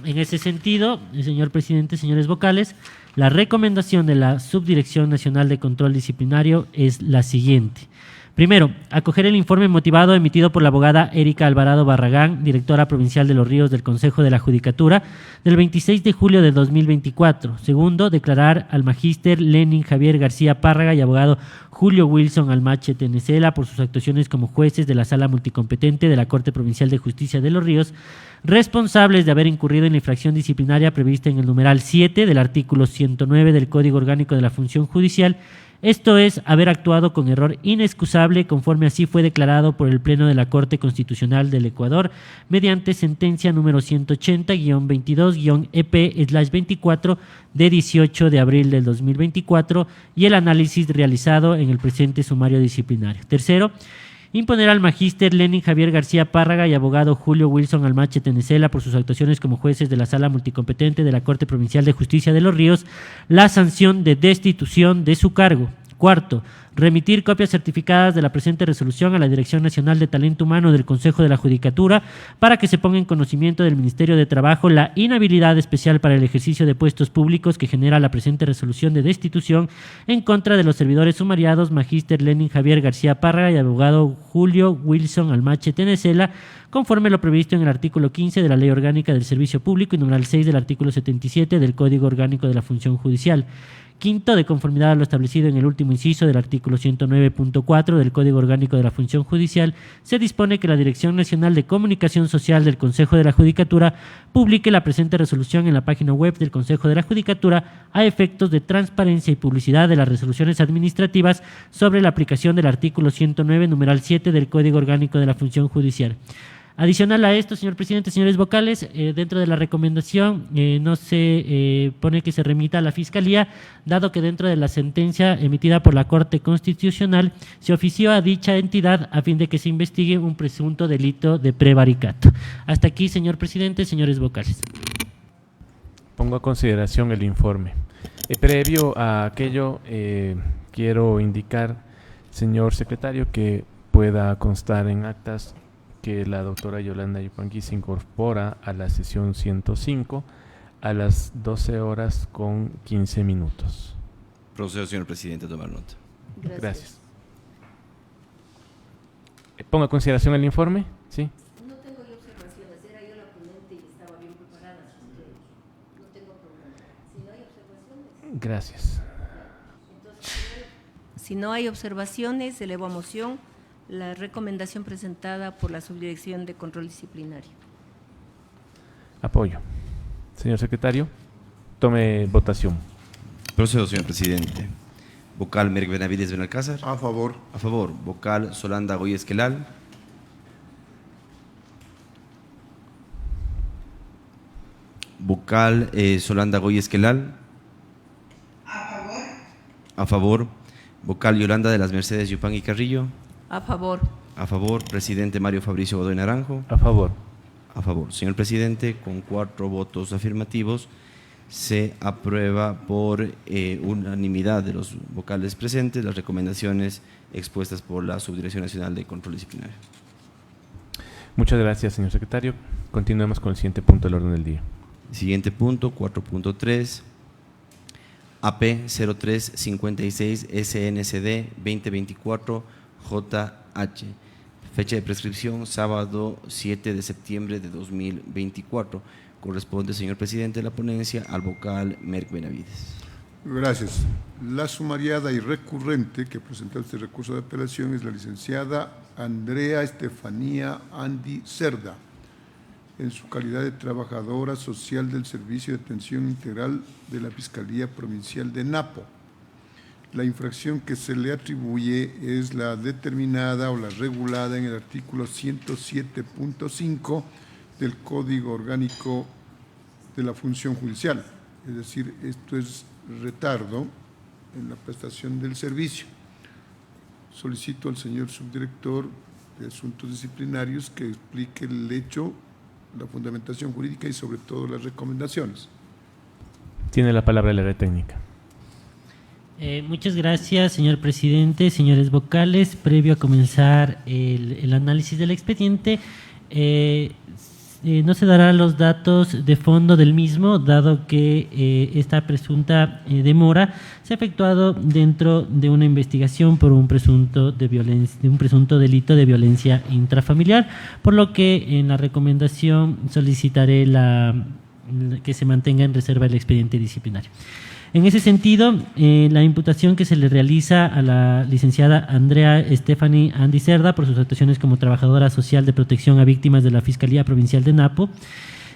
En ese sentido, señor presidente, señores vocales, la recomendación de la Subdirección Nacional de Control Disciplinario es la siguiente. Primero, acoger el informe motivado emitido por la abogada Erika Alvarado Barragán, directora provincial de Los Ríos del Consejo de la Judicatura, del 26 de julio de 2024. Segundo, declarar al magíster Lenin Javier García Párraga y abogado Julio Wilson Almache Tenecela por sus actuaciones como jueces de la Sala Multicompetente de la Corte Provincial de Justicia de Los Ríos, responsables de haber incurrido en la infracción disciplinaria prevista en el numeral 7 del artículo 109 del Código Orgánico de la Función Judicial, esto es, haber actuado con error inexcusable conforme así fue declarado por el Pleno de la Corte Constitucional del Ecuador mediante sentencia número 180-22-EP/24 de 18 de abril del 2024 y el análisis realizado en el presente sumario disciplinario. Tercero, imponer al magíster Lenin Javier García Párraga y abogado Julio Wilson Almache Tenecela por sus actuaciones como jueces de la Sala Multicompetente de la Corte Provincial de Justicia de Los Ríos la sanción de destitución de su cargo. Cuarto, remitir copias certificadas de la presente resolución a la Dirección Nacional de Talento Humano del Consejo de la Judicatura para que se ponga en conocimiento del Ministerio de Trabajo la inhabilidad especial para el ejercicio de puestos públicos que genera la presente resolución de destitución en contra de los servidores sumariados magíster Lenin Javier García Párraga y abogado Julio Wilson Almache Tenecela, conforme lo previsto en el artículo 15 de la Ley Orgánica del Servicio Público y numeral 6 del artículo 77 del Código Orgánico de la Función Judicial. Quinto, de conformidad a lo establecido en el último inciso del artículo 109.4 del Código Orgánico de la Función Judicial, se dispone que la Dirección Nacional de Comunicación Social del Consejo de la Judicatura publique la presente resolución en la página web del Consejo de la Judicatura a efectos de transparencia y publicidad de las resoluciones administrativas sobre la aplicación del artículo 109, numeral 7 del Código Orgánico de la Función Judicial. Adicional a esto, señor presidente, señores vocales, dentro de la recomendación no se pone que se remita a la Fiscalía, dado que dentro de la sentencia emitida por la Corte Constitucional se ofició a dicha entidad a fin de que se investigue un presunto delito de prevaricato. Hasta aquí, señor presidente, señores vocales. Pongo a consideración el informe. Previo a aquello, quiero indicar, señor secretario, que pueda constar en actas que la doctora Yolanda Yupanqui se incorpora a la sesión 105 a las 12:15. Procedo, señor presidente, a tomar nota. Gracias. Pongo a consideración el informe, ¿sí? No tengo yo observaciones, era yo la ponente y estaba bien preparada, así que no tengo problema. Si no hay observaciones. Gracias. Entonces, si no hay observaciones, elevo a moción la recomendación presentada por la Subdirección de Control Disciplinario. Apoyo. Señor secretario, tome votación. Procedo, señor presidente. Vocal Merck Benavides Benalcázar. A favor. A favor. Vocal Solanda Goy Esquelal. Vocal Solanda Goy Esquelal. A favor. A favor. Vocal Yolanda de las Mercedes Yupanqui Carrillo. A favor. A favor. Presidente Mario Fabricio Godoy Naranjo. A favor. A favor. Señor presidente, con 4 votos afirmativos, se aprueba por unanimidad de los vocales presentes las recomendaciones expuestas por la Subdirección Nacional de Control Disciplinario. Muchas gracias, señor secretario. Continuemos con el siguiente punto del orden del día. Siguiente punto, 4.3, AP 0356 SNCD 2024 JH. Fecha de prescripción, sábado 7 de septiembre de 2024. Corresponde, señor presidente de la ponencia, al vocal Merck Benavides. Gracias. La sumariada y recurrente que presentó este recurso de apelación es la licenciada Andrea Estefanía Andy Cerda, en su calidad de trabajadora social del Servicio de Atención Integral de la Fiscalía Provincial de Napo. La infracción que se le atribuye es la determinada o la regulada en el artículo 107.5 del Código Orgánico de la Función Judicial. Es decir, esto es retardo en la prestación del servicio. Solicito al señor subdirector de Asuntos Disciplinarios que explique el hecho, la fundamentación jurídica y sobre todo las recomendaciones. Tiene la palabra el área técnica. Muchas gracias, señor presidente, señores vocales. Previo a comenzar el análisis del expediente, no se darán los datos de fondo del mismo, dado que esta presunta demora se ha efectuado dentro de una investigación por un presunto delito de violencia intrafamiliar, por lo que en la recomendación solicitaré que se mantenga en reserva el expediente disciplinario. En ese sentido, la imputación que se le realiza a la licenciada Andrea Stephanie Andy Cerda por sus actuaciones como trabajadora social de protección a víctimas de la Fiscalía Provincial de Napo,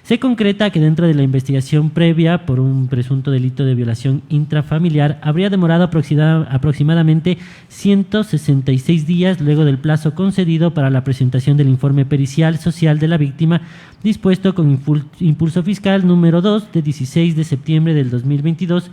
se concreta que dentro de la investigación previa por un presunto delito de violación intrafamiliar habría demorado aproximadamente 166 días luego del plazo concedido para la presentación del informe pericial social de la víctima, dispuesto con impulso fiscal número 2 de 16 de septiembre del 2022,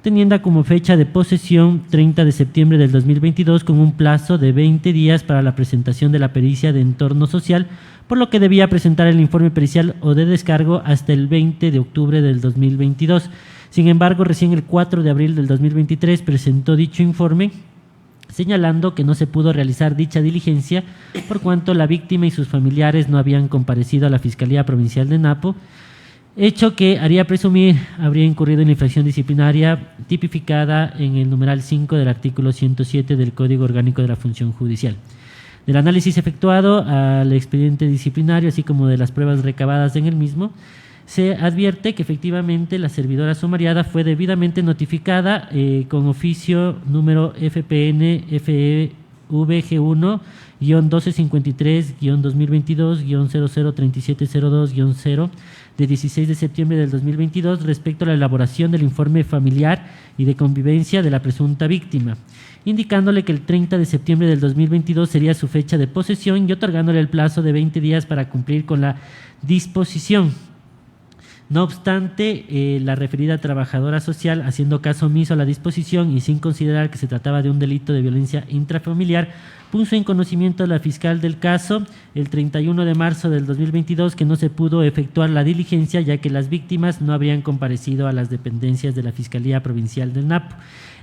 teniendo como fecha de posesión 30 de septiembre del 2022 con un plazo de 20 días para la presentación de la pericia de entorno social, por lo que debía presentar el informe pericial o de descargo hasta el 20 de octubre del 2022. Sin embargo, recién el 4 de abril del 2023 presentó dicho informe, señalando que no se pudo realizar dicha diligencia por cuanto la víctima y sus familiares no habían comparecido a la Fiscalía Provincial de Napo, hecho que haría presumir habría incurrido en la infracción disciplinaria tipificada en el numeral 5 del artículo 107 del Código Orgánico de la Función Judicial. Del análisis efectuado al expediente disciplinario, así como de las pruebas recabadas en el mismo, se advierte que efectivamente la servidora sumariada fue debidamente notificada con oficio número FPN FE VG1-1253-2022-003702-0 de 16 de septiembre del 2022 respecto a la elaboración del informe familiar y de convivencia de la presunta víctima, indicándole que el 30 de septiembre del 2022 sería su fecha de posesión y otorgándole el plazo de 20 días para cumplir con la disposición. No obstante, la referida trabajadora social, haciendo caso omiso a la disposición y sin considerar que se trataba de un delito de violencia intrafamiliar, puso en conocimiento a la fiscal del caso el 31 de marzo del 2022 que no se pudo efectuar la diligencia ya que las víctimas no habrían comparecido a las dependencias de la Fiscalía Provincial del Napo.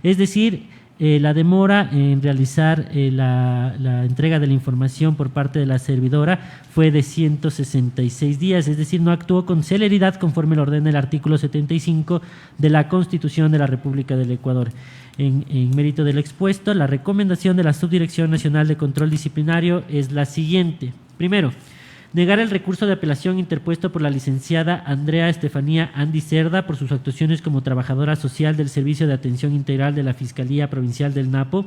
Es decir, la demora en realizar la entrega de la información por parte de la servidora fue de 166 días, es decir, no actuó con celeridad conforme lo ordena el artículo 75 de la Constitución de la República del Ecuador. En mérito del expuesto, la recomendación de la Subdirección Nacional de Control Disciplinario es la siguiente. Primero, negar el recurso de apelación interpuesto por la licenciada Andrea Estefanía Andy Cerda por sus actuaciones como trabajadora social del Servicio de Atención Integral de la Fiscalía Provincial del Napo.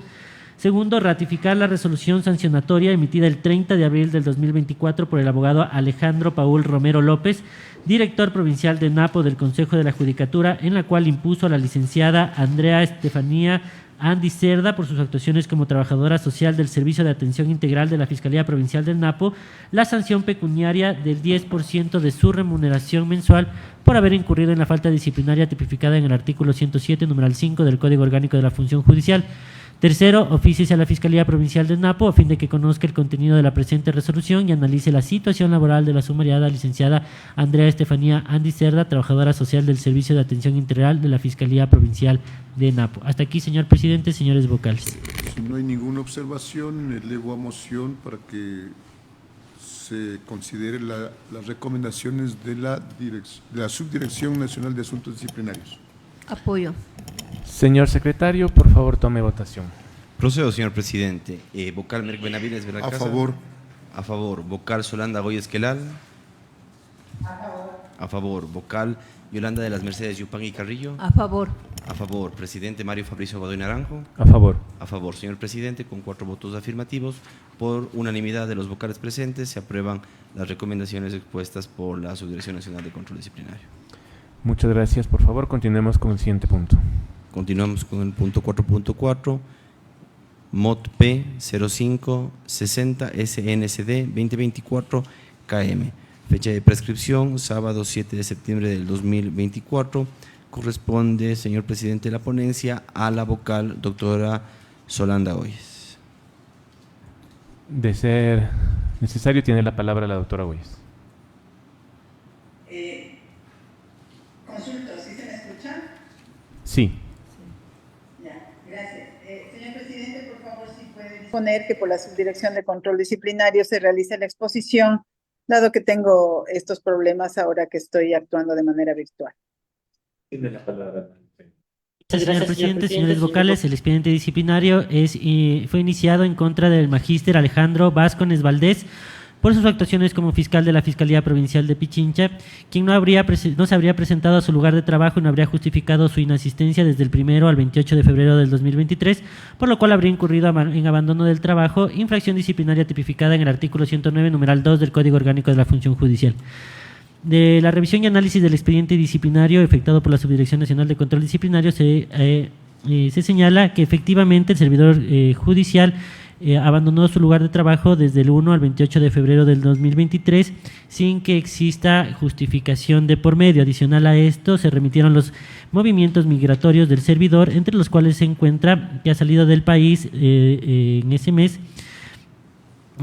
Segundo, ratificar la resolución sancionatoria emitida el 30 de abril del 2024 por el abogado Alejandro Paul Romero López, director provincial de Napo del Consejo de la Judicatura, en la cual impuso a la licenciada Andrea Estefanía Andy Cerda por sus actuaciones como trabajadora social del Servicio de Atención Integral de la Fiscalía Provincial del Napo la sanción pecuniaria del 10% de su remuneración mensual por haber incurrido en la falta disciplinaria tipificada en el artículo 107, numeral 5 del Código Orgánico de la Función Judicial. Tercero, ofíciese a la Fiscalía Provincial del Napo a fin de que conozca el contenido de la presente resolución y analice la situación laboral de la sumariada licenciada Andrea Estefanía Andy Cerda, trabajadora social del Servicio de Atención Integral de la Fiscalía Provincial de Napo. Hasta aquí, señor presidente, señores vocales. Si no hay ninguna observación, elevo a moción para que se considere las recomendaciones de la Subdirección Nacional de Asuntos Disciplinarios. Apoyo. Señor secretario, por favor, tome votación. Procedo, señor presidente. Vocal Merck Benavides Benalcázar. A favor. A favor. Vocal Solanda Goy Esquelal. A favor. A favor. Vocal Yolanda de las Mercedes Yupan y Carrillo. A favor. A favor. Presidente Mario Fabricio Godoy Naranjo. A favor. A favor, señor presidente, con 4 votos afirmativos, por unanimidad de los vocales presentes, se aprueban las recomendaciones expuestas por la Subdirección Nacional de Control Disciplinario. Muchas gracias. Por favor, continuemos con el siguiente punto. Continuamos con el punto 4.4, MOT P 0560 SNCD 2024 KM. Fecha de prescripción, sábado 7 de septiembre del 2024. Corresponde, señor presidente de la ponencia, a la vocal doctora Solanda Goyes. De ser necesario, tiene la palabra la doctora Goyes. Consulto, ¿sí se me escucha? Sí. Ya, gracias. Señor presidente, por favor, si puede disponer que por la Subdirección de Control Disciplinario se realice la exposición, dado que tengo estos problemas ahora que estoy actuando de manera virtual. Tiene la palabra. Señor presidente, señores vocales, el expediente disciplinario fue iniciado en contra del magíster Alejandro Vázquez Valdés por sus actuaciones como fiscal de la Fiscalía Provincial de Pichincha, quien no se habría presentado a su lugar de trabajo y no habría justificado su inasistencia desde el 1 al 28 de febrero del 2023, por lo cual habría incurrido en abandono del trabajo, infracción disciplinaria tipificada en el artículo 109, numeral 2 del Código Orgánico de la Función Judicial. De la revisión y análisis del expediente disciplinario efectuado por la Subdirección Nacional de Control Disciplinario se señala que efectivamente el servidor judicial abandonó su lugar de trabajo desde el 1 al 28 de febrero del 2023 sin que exista justificación de por medio. Adicional a esto, se remitieron los movimientos migratorios del servidor, entre los cuales se encuentra que ha salido del país en ese mes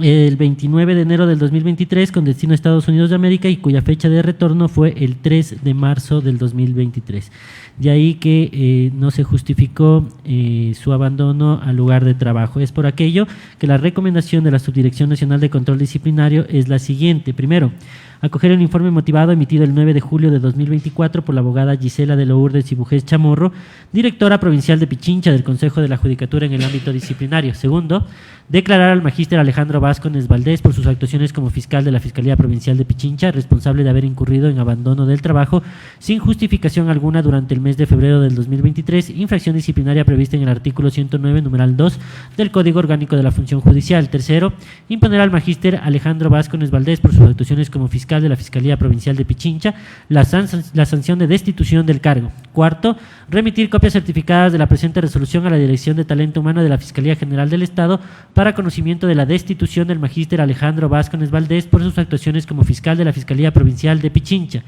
el 29 de enero del 2023 con destino a Estados Unidos de América y cuya fecha de retorno fue el 3 de marzo del 2023. De ahí que no se justificó su abandono al lugar de trabajo. Es por aquello que la recomendación de la Subdirección Nacional de Control Disciplinario es la siguiente. Primero, acoger el informe motivado emitido el 9 de julio de 2024 por la abogada Gisela de Lourdes Ibujés Chamorro, directora provincial de Pichincha del Consejo de la Judicatura en el ámbito disciplinario. Segundo, declarar al magíster Alejandro Vázquez Valdés por sus actuaciones como fiscal de la Fiscalía Provincial de Pichincha, responsable de haber incurrido en abandono del trabajo sin justificación alguna durante el mes de febrero del 2023, infracción disciplinaria prevista en el artículo 109, numeral 2 del Código Orgánico de la Función Judicial. Tercero, imponer al magíster Alejandro Vázquez Valdés por sus actuaciones como fiscal de la Fiscalía Provincial de Pichincha la sanción de destitución del cargo. Cuarto, remitir copias certificadas de la presente resolución a la Dirección de Talento Humano de la Fiscalía General del Estado para conocimiento de la destitución del magíster Alejandro Vázquez Valdés por sus actuaciones como fiscal de la Fiscalía Provincial de Pichincha.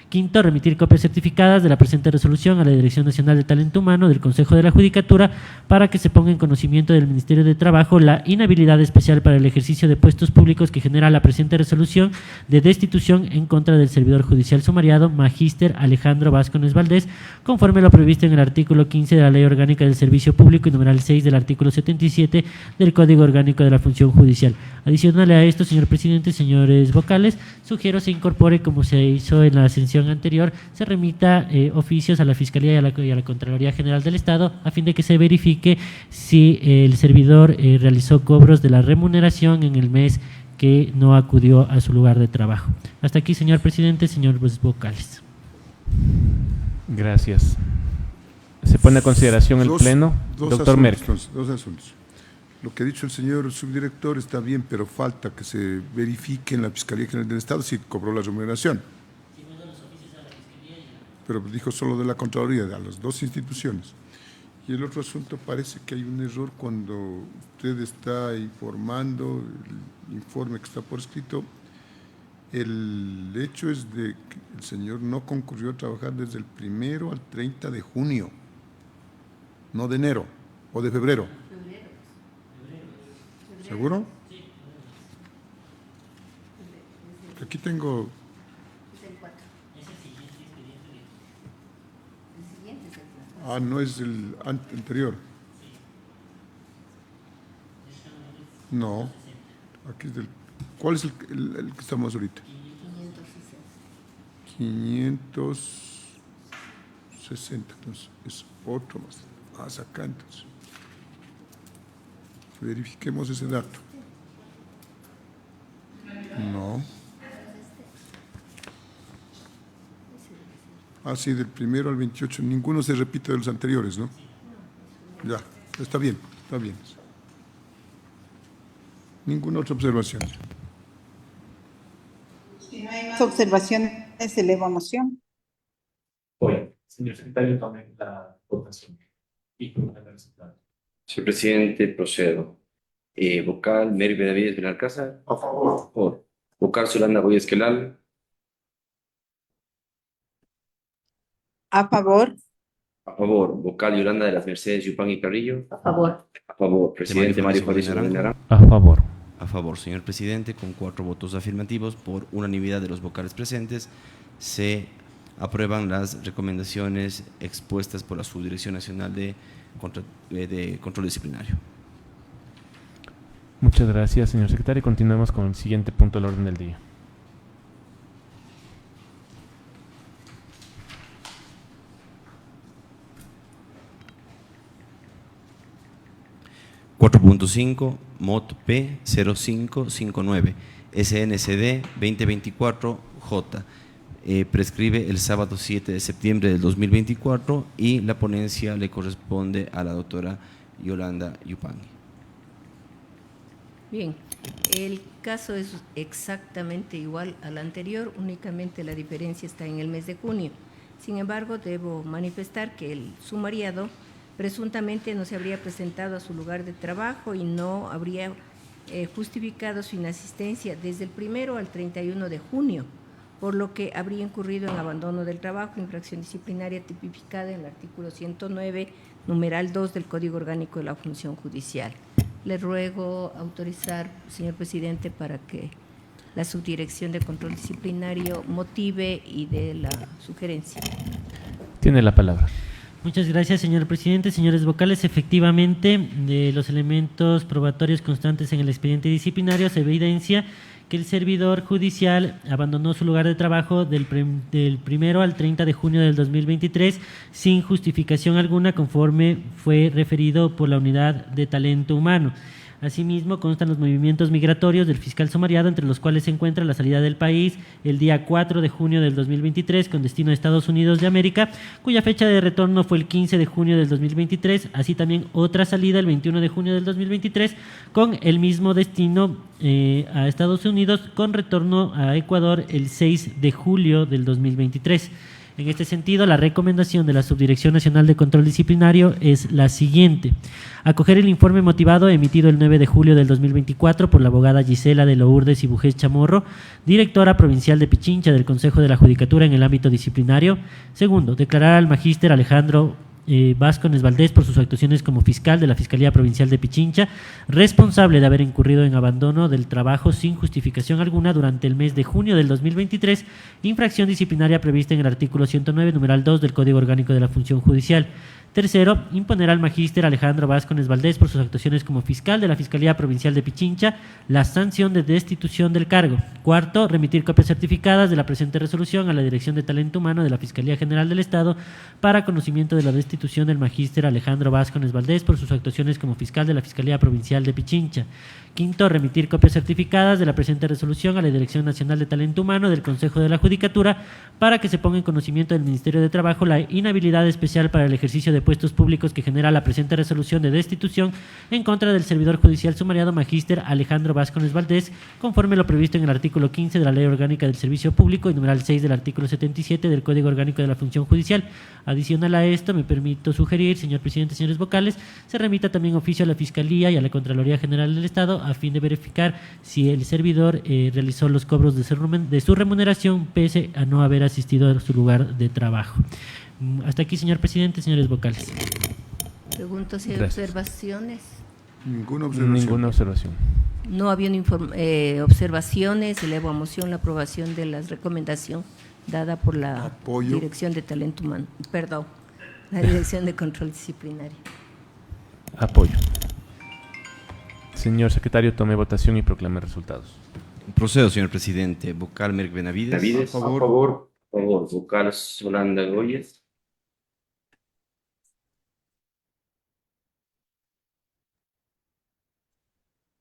Quinto, remitir copias certificadas de la presente resolución a la Dirección Nacional de Talento Humano del Consejo de la Judicatura para que se ponga en conocimiento del Ministerio de Trabajo la inhabilidad especial para el ejercicio de puestos públicos que genera la presente resolución de destitución en contra del servidor judicial sumariado magíster Alejandro Vázquez Valdés, conforme a lo previsto en el artículo 15 de la Ley Orgánica del Servicio Público y numeral 6 del artículo 77 del Código Orgánico de la Función Judicial. Adicional a esto, señor presidente, señores vocales, sugiero se incorpore, como se hizo en la ascensión anterior, se remita oficios a la Fiscalía y a la Contraloría General del Estado a fin de que se verifique si el servidor realizó cobros de la remuneración en el mes que no acudió a su lugar de trabajo. Hasta aquí, señor presidente, señores vocales. Gracias. Se pone a consideración el Pleno. Doctor Merkel. Dos asuntos. Lo que ha dicho el señor subdirector está bien, pero falta que se verifique en la Fiscalía General del Estado si cobró la remuneración. Pero dijo solo de la Contraloría, de las dos instituciones. Y el otro asunto, parece que hay un error cuando usted está informando el informe que está por escrito. El hecho es de que el señor no concurrió a trabajar desde el 1 al 30 de junio, no de enero o de febrero. ¿Seguro? Aquí tengo… Ah, no es el anterior. No. Aquí es del… ¿Cuál es el que estamos ahorita? 560. Entonces, es otro más. Más acá, entonces. Verifiquemos ese dato. No. Ah, sí, del 1 al 28. Ninguno se repite de los anteriores, ¿no? Ya, está bien, está bien. Ninguna otra observación. Si no hay más observaciones, elevo a moción. Oye, señor secretario, tome la votación. Y con el resultado. Señor presidente, procedo. Vocal, Mary Benavides Benalcázar. A favor. A favor. Vocal, Zulanda Boya Esquelal. A favor. A favor. Vocal, Yolanda de las Mercedes Yupanqui Carrillo. A favor. A favor. Presidente Mario Fabricio Naranjo. A favor. A favor, señor presidente, con 4 votos afirmativos por unanimidad de los vocales presentes, se aprueban las recomendaciones expuestas por la Subdirección Nacional de Control Disciplinario. Muchas gracias, señor secretario. Continuemos con el siguiente punto del orden del día. .5 MOT P 0559 SNCD 2024J. Prescribe el sábado 7 de septiembre del 2024 y la ponencia le corresponde a la doctora Yolanda Yupanqui. Bien, el caso es exactamente igual al anterior, únicamente la diferencia está en el mes de junio. Sin embargo, debo manifestar que el sumariado presuntamente no se habría presentado a su lugar de trabajo y no habría justificado su inasistencia desde el 1 al 31 de junio, por lo que habría incurrido en abandono del trabajo, infracción disciplinaria tipificada en el artículo 109, numeral 2 del Código Orgánico de la Función Judicial. Le ruego autorizar, señor presidente, para que la Subdirección de Control Disciplinario motive y dé la sugerencia. Tiene la palabra. Muchas gracias, señor presidente. Señores vocales, efectivamente, de los elementos probatorios constantes en el expediente disciplinario se evidencia que el servidor judicial abandonó su lugar de trabajo del 1 al 30 de junio del 2023 sin justificación alguna, conforme fue referido por la Unidad de Talento Humano. Asimismo, constan los movimientos migratorios del fiscal sumariado, entre los cuales se encuentra la salida del país el día 4 de junio del 2023 con destino a Estados Unidos de América, cuya fecha de retorno fue el 15 de junio del 2023, así también otra salida el 21 de junio del 2023 con el mismo destino a Estados Unidos, con retorno a Ecuador el 6 de julio del 2023. En este sentido, la recomendación de la Subdirección Nacional de Control Disciplinario es la siguiente: acoger el informe motivado emitido el 9 de julio del 2024 por la abogada Gisela de Lourdes y Bujés Chamorro, directora provincial de Pichincha del Consejo de la Judicatura en el ámbito disciplinario. Segundo, declarar al magíster Alejandro Vázquez Valdés por sus actuaciones como fiscal de la Fiscalía Provincial de Pichincha, responsable de haber incurrido en abandono del trabajo sin justificación alguna durante el mes de junio del 2023, infracción disciplinaria prevista en el artículo 109, numeral 2 del Código Orgánico de la Función Judicial. Tercero, imponer al magíster Alejandro Vázquez Valdés por sus actuaciones como fiscal de la Fiscalía Provincial de Pichincha la sanción de destitución del cargo. Cuarto, remitir copias certificadas de la presente resolución a la Dirección de Talento Humano de la Fiscalía General del Estado para conocimiento de la destitución del magíster Alejandro Vázquez Valdés por sus actuaciones como fiscal de la Fiscalía Provincial de Pichincha. Quinto, remitir copias certificadas de la presente resolución a la Dirección Nacional de Talento Humano del Consejo de la Judicatura para que se ponga en conocimiento del Ministerio de Trabajo la inhabilidad especial para el ejercicio de puestos públicos que genera la presente resolución de destitución en contra del servidor judicial sumariado magíster Alejandro Vázquez Valdés, conforme lo previsto en el artículo 15 de la Ley Orgánica del Servicio Público y numeral 6 del artículo 77 del Código Orgánico de la Función Judicial. Adicional a esto, me permito sugerir, señor presidente, señores vocales, se remita también oficio a la Fiscalía y a la Contraloría General del Estado a fin de verificar si el servidor realizó los cobros de su remuneración pese a no haber asistido a su lugar de trabajo. Hasta aquí, señor presidente, señores vocales. Pregunto si hay Gracias. observaciones. Ninguna observación. Ninguna observación. No habiendo observaciones, elevo a moción la aprobación de la recomendación dada por la Apoyo. Dirección de Talento Humano, perdón, la Dirección de Control Disciplinario. Apoyo. Señor secretario, tome votación y proclame resultados. Procedo, señor presidente. Vocal Merck Benavides. Benavides. A A favor. favor. A favor. Vocal Solanda Goyes.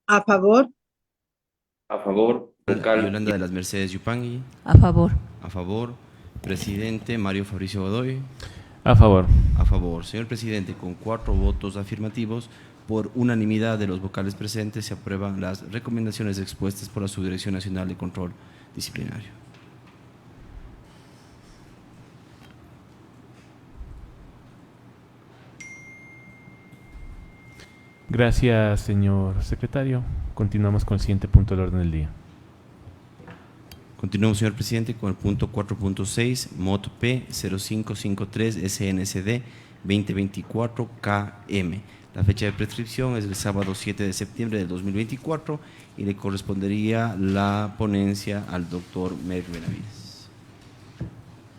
A favor. A favor. Vocal Yolanda de las Mercedes Yupangui. A favor. A favor. Presidente Mario Fabricio Godoy. A favor. A favor. Señor presidente, con 4 votos afirmativos, por unanimidad de los vocales presentes, se aprueban las recomendaciones expuestas por la Subdirección Nacional de Control Disciplinario. Gracias, señor secretario. Continuamos con el siguiente punto del orden del día. Continuamos, señor presidente, con el punto 4.6, MOT P 0553 SNCD 2024 KM. La fecha de prescripción es el sábado 7 de septiembre del 2024 y le correspondería la ponencia al doctor Merck Benavides.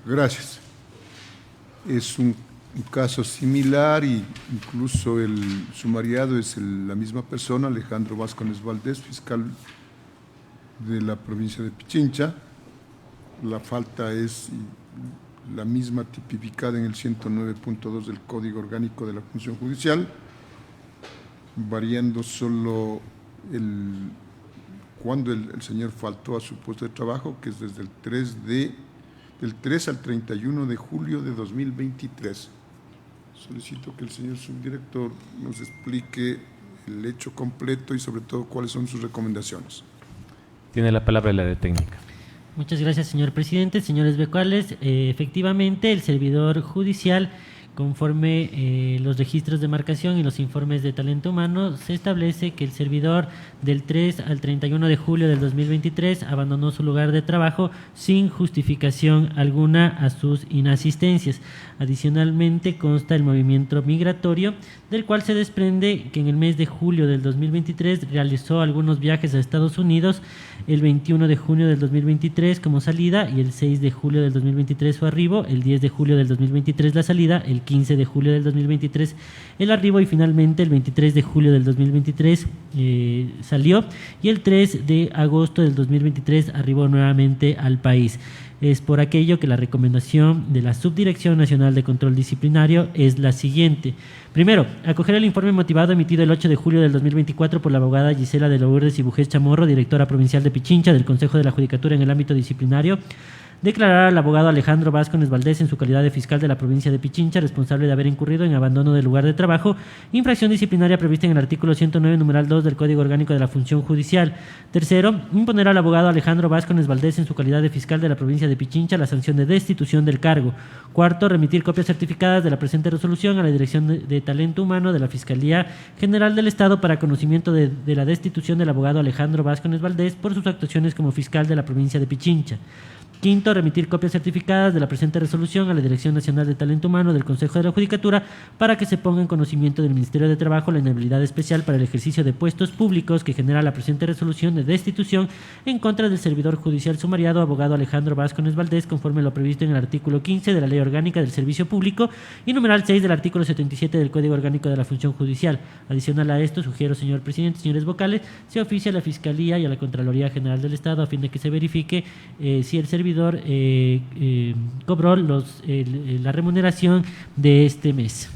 Gracias. Es un caso similar y incluso el sumariado es la misma persona, Alejandro Vázquez Valdés, fiscal de la provincia de Pichincha. La falta es la misma tipificada en el 109.2 del Código Orgánico de la Función Judicial, variando solo cuando el señor faltó a su puesto de trabajo, que es desde del 3 al 31 de julio de 2023. Solicito que el señor subdirector nos explique el hecho completo y sobre todo cuáles son sus recomendaciones. Tiene la palabra el área técnica. Muchas gracias, señor presidente. Señores vocales, efectivamente, el servidor judicial, conforme los registros de marcación y los informes de talento humano, se establece que el servidor del 3 al 31 de julio del 2023 abandonó su lugar de trabajo sin justificación alguna a sus inasistencias. Adicionalmente, consta el movimiento migratorio, del cual se desprende que en el mes de julio del 2023 realizó algunos viajes a Estados Unidos, el 21 de junio del 2023 como salida y el 6 de julio del 2023 su arribo, el 10 de julio del 2023 la salida, el 15 de julio del 2023 el arribo y finalmente el 23 de julio del 2023 salió y el 3 de agosto del 2023 arribó nuevamente al país. Es por aquello que la recomendación de la Subdirección Nacional de Control Disciplinario es la siguiente. Primero, acoger el informe motivado emitido el 8 de julio del 2024 por la abogada Gisela de Lourdes y Bujés Chamorro, directora provincial de Pichincha del Consejo de la Judicatura en el ámbito disciplinario, declarar al abogado Alejandro Vázquez Valdés en su calidad de fiscal de la provincia de Pichincha responsable de haber incurrido en abandono del lugar de trabajo, infracción disciplinaria prevista en el artículo 109, numeral 2 del Código Orgánico de la Función Judicial. Tercero, imponer al abogado Alejandro Vázquez Valdés en su calidad de fiscal de la provincia de Pichincha la sanción de destitución del cargo. Cuarto, remitir copias certificadas de la presente resolución a la Dirección de Talento Humano de la Fiscalía General del Estado para conocimiento de la destitución del abogado Alejandro Vázquez Valdés por sus actuaciones como fiscal de la provincia de Pichincha. Quinto, remitir copias certificadas de la presente resolución a la Dirección Nacional de Talento Humano del Consejo de la Judicatura para que se ponga en conocimiento del Ministerio de Trabajo la inhabilidad especial para el ejercicio de puestos públicos que genera la presente resolución de destitución en contra del servidor judicial sumariado abogado Alejandro Vázquez Valdés conforme a lo previsto en el artículo 15 de la Ley Orgánica del Servicio Público y numeral 6 del artículo 77 del Código Orgánico de la Función Judicial. Adicional a esto, sugiero, señor presidente, señores vocales, se oficia a la Fiscalía y a la Contraloría General del Estado a fin de que se verifique si el servidor cobró la remuneración de este mes.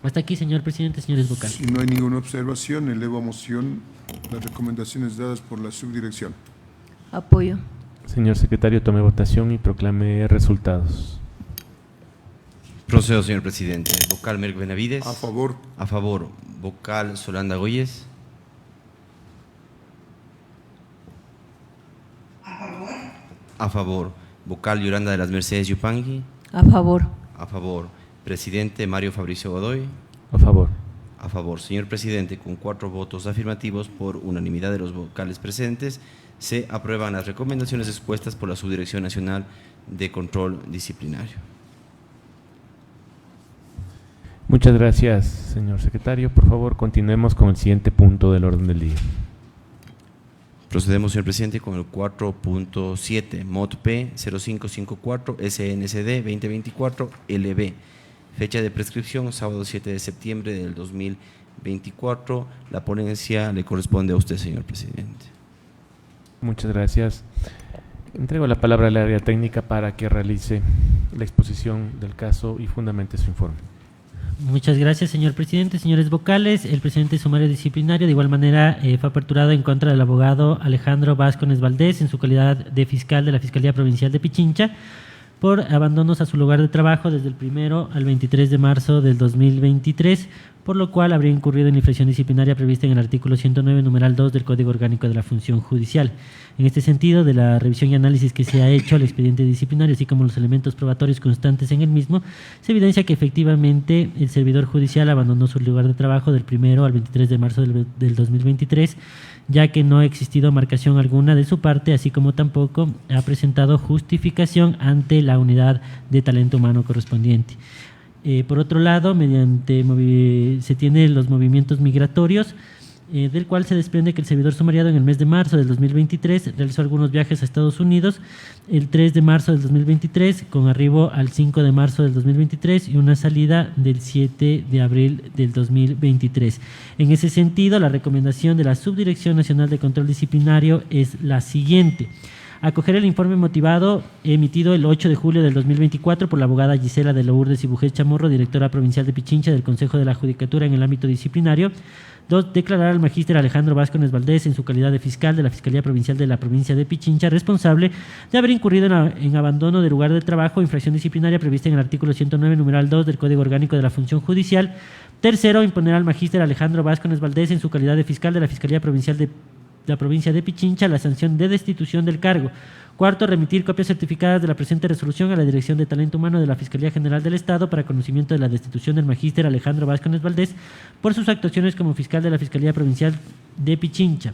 Hasta aquí, señor presidente, señores vocales. Si no hay ninguna observación, elevo a moción las recomendaciones dadas por la subdirección. Apoyo. Señor secretario, tome votación y proclame resultados. Procedo, señor presidente. Vocal Merck Benavides. A favor. A favor. Vocal Solanda Goyes. A favor. A favor. Vocal Yolanda de las Mercedes Yupangui. A favor. A favor. Presidente Mario Fabricio Godoy. A favor. A favor. Señor presidente, con 4 votos afirmativos por unanimidad de los vocales presentes, se aprueban las recomendaciones expuestas por la Subdirección Nacional de Control Disciplinario. Muchas gracias, señor secretario. Por favor, continuemos con el siguiente punto del orden del día. Procedemos, señor presidente, con el 4.7, MOD P 0554 SNCD 2024 LB. Fecha de prescripción, sábado 7 de septiembre del 2024. La ponencia le corresponde a usted, señor presidente. Muchas gracias. Entrego la palabra al área técnica para que realice la exposición del caso y fundamente su informe. Muchas gracias, señor presidente. Señores vocales, el presidente sumario disciplinario de igual manera fue aperturado en contra del abogado Alejandro Vázquez Valdés en su calidad de fiscal de la Fiscalía Provincial de Pichincha por abandonos a su lugar de trabajo desde el 1 al 23 de marzo del 2023, por lo cual habría incurrido en infracción disciplinaria prevista en el artículo 109, numeral 2 del Código Orgánico de la Función Judicial. En este sentido, de la revisión y análisis que se ha hecho al expediente disciplinario, así como los elementos probatorios constantes en el mismo, se evidencia que efectivamente el servidor judicial abandonó su lugar de trabajo del 1 al 23 de marzo del 2023, ya que no ha existido marcación alguna de su parte, así como tampoco ha presentado justificación ante la unidad de talento humano correspondiente. Por otro lado, se tienen los movimientos migratorios, del cual se desprende que el servidor sumariado en el mes de marzo del 2023 realizó algunos viajes a Estados Unidos, el 3 de marzo del 2023, con arribo al 5 de marzo del 2023 y una salida del 7 de abril del 2023. En ese sentido, la recomendación de la Subdirección Nacional de Control Disciplinario es la siguiente: acoger el informe motivado emitido el 8 de julio del 2024 por la abogada Gisela de Lourdes y Bujés Chamorro, directora provincial de Pichincha del Consejo de la Judicatura en el ámbito disciplinario. 2. Declarar al magíster Alejandro Vázquez Valdés en su calidad de fiscal de la Fiscalía Provincial de la provincia de Pichincha responsable de haber incurrido en abandono del lugar de trabajo, infracción disciplinaria prevista en el artículo 109, numeral 2 del Código Orgánico de la Función Judicial. Tercero, imponer al magíster Alejandro Vázquez Valdés en su calidad de fiscal de la Fiscalía Provincial de la provincia de Pichincha la sanción de destitución del cargo. Cuarto, remitir copias certificadas de la presente resolución a la Dirección de Talento Humano de la Fiscalía General del Estado para conocimiento de la destitución del magíster Alejandro Vázquez Valdés por sus actuaciones como fiscal de la Fiscalía Provincial de Pichincha.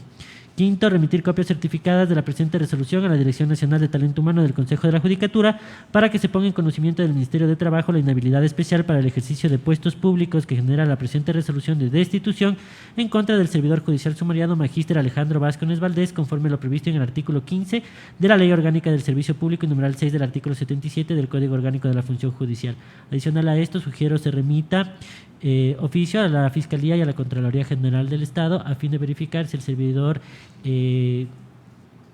Quinto, remitir copias certificadas de la presente resolución a la Dirección Nacional de Talento Humano del Consejo de la Judicatura para que se ponga en conocimiento del Ministerio de Trabajo la inhabilidad especial para el ejercicio de puestos públicos que genera la presente resolución de destitución en contra del servidor judicial sumariado Magíster Alejandro Vázquez Valdés, conforme lo previsto en el artículo 15 de la Ley Orgánica del Servicio Público y numeral 6 del artículo 77 del Código Orgánico de la Función Judicial. Adicional a esto, sugiero se remita oficio a la Fiscalía y a la Contraloría General del Estado a fin de verificar si el servidor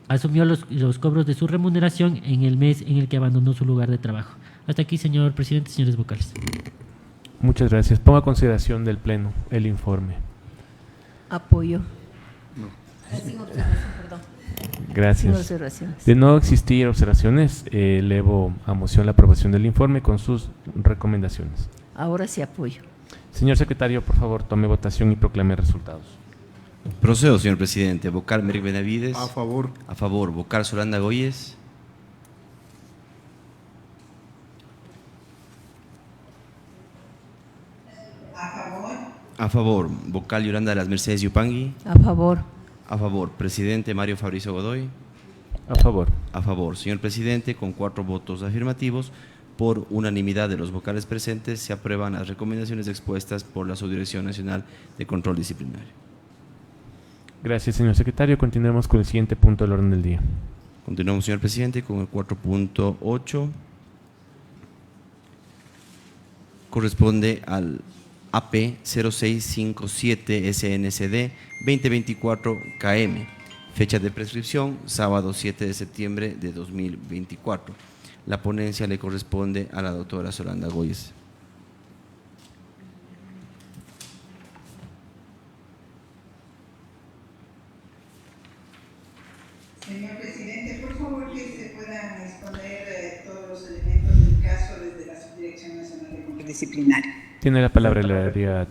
asumió los cobros de su remuneración en el mes en el que abandonó su lugar de trabajo. Hasta aquí, señor presidente, señores vocales. Muchas gracias. Pongo a consideración del Pleno el informe. Apoyo. Sin observación, perdón. Gracias. Sin observaciones. De no existir observaciones, elevo a moción la aprobación del informe con sus recomendaciones. Ahora sí apoyo. Señor secretario, por favor, tome votación y proclame resultados. Procedo, señor presidente. Vocal Merrick Benavides. A favor. A favor. Vocal Solanda Goyes. A favor. A favor. Vocal Yolanda de las Mercedes Yupangui. A favor. A favor. Presidente Mario Fabricio Godoy. A favor. A favor. Señor presidente, con 4 votos afirmativos, por unanimidad de los vocales presentes, se aprueban las recomendaciones expuestas por la Subdirección Nacional de Control Disciplinario. Gracias, señor secretario. Continuemos con el siguiente punto del orden del día. Continuamos, señor presidente, con el 4.8. Corresponde al AP 0657 SNCD 2024 KM. Fecha de prescripción, sábado 7 de septiembre de 2024. La ponencia le corresponde a la doctora Solanda Goyes. Señor presidente, por favor que se puedan exponer todos los elementos del caso desde la Subdirección Nacional de Control Disciplinario. Tiene la palabra el área.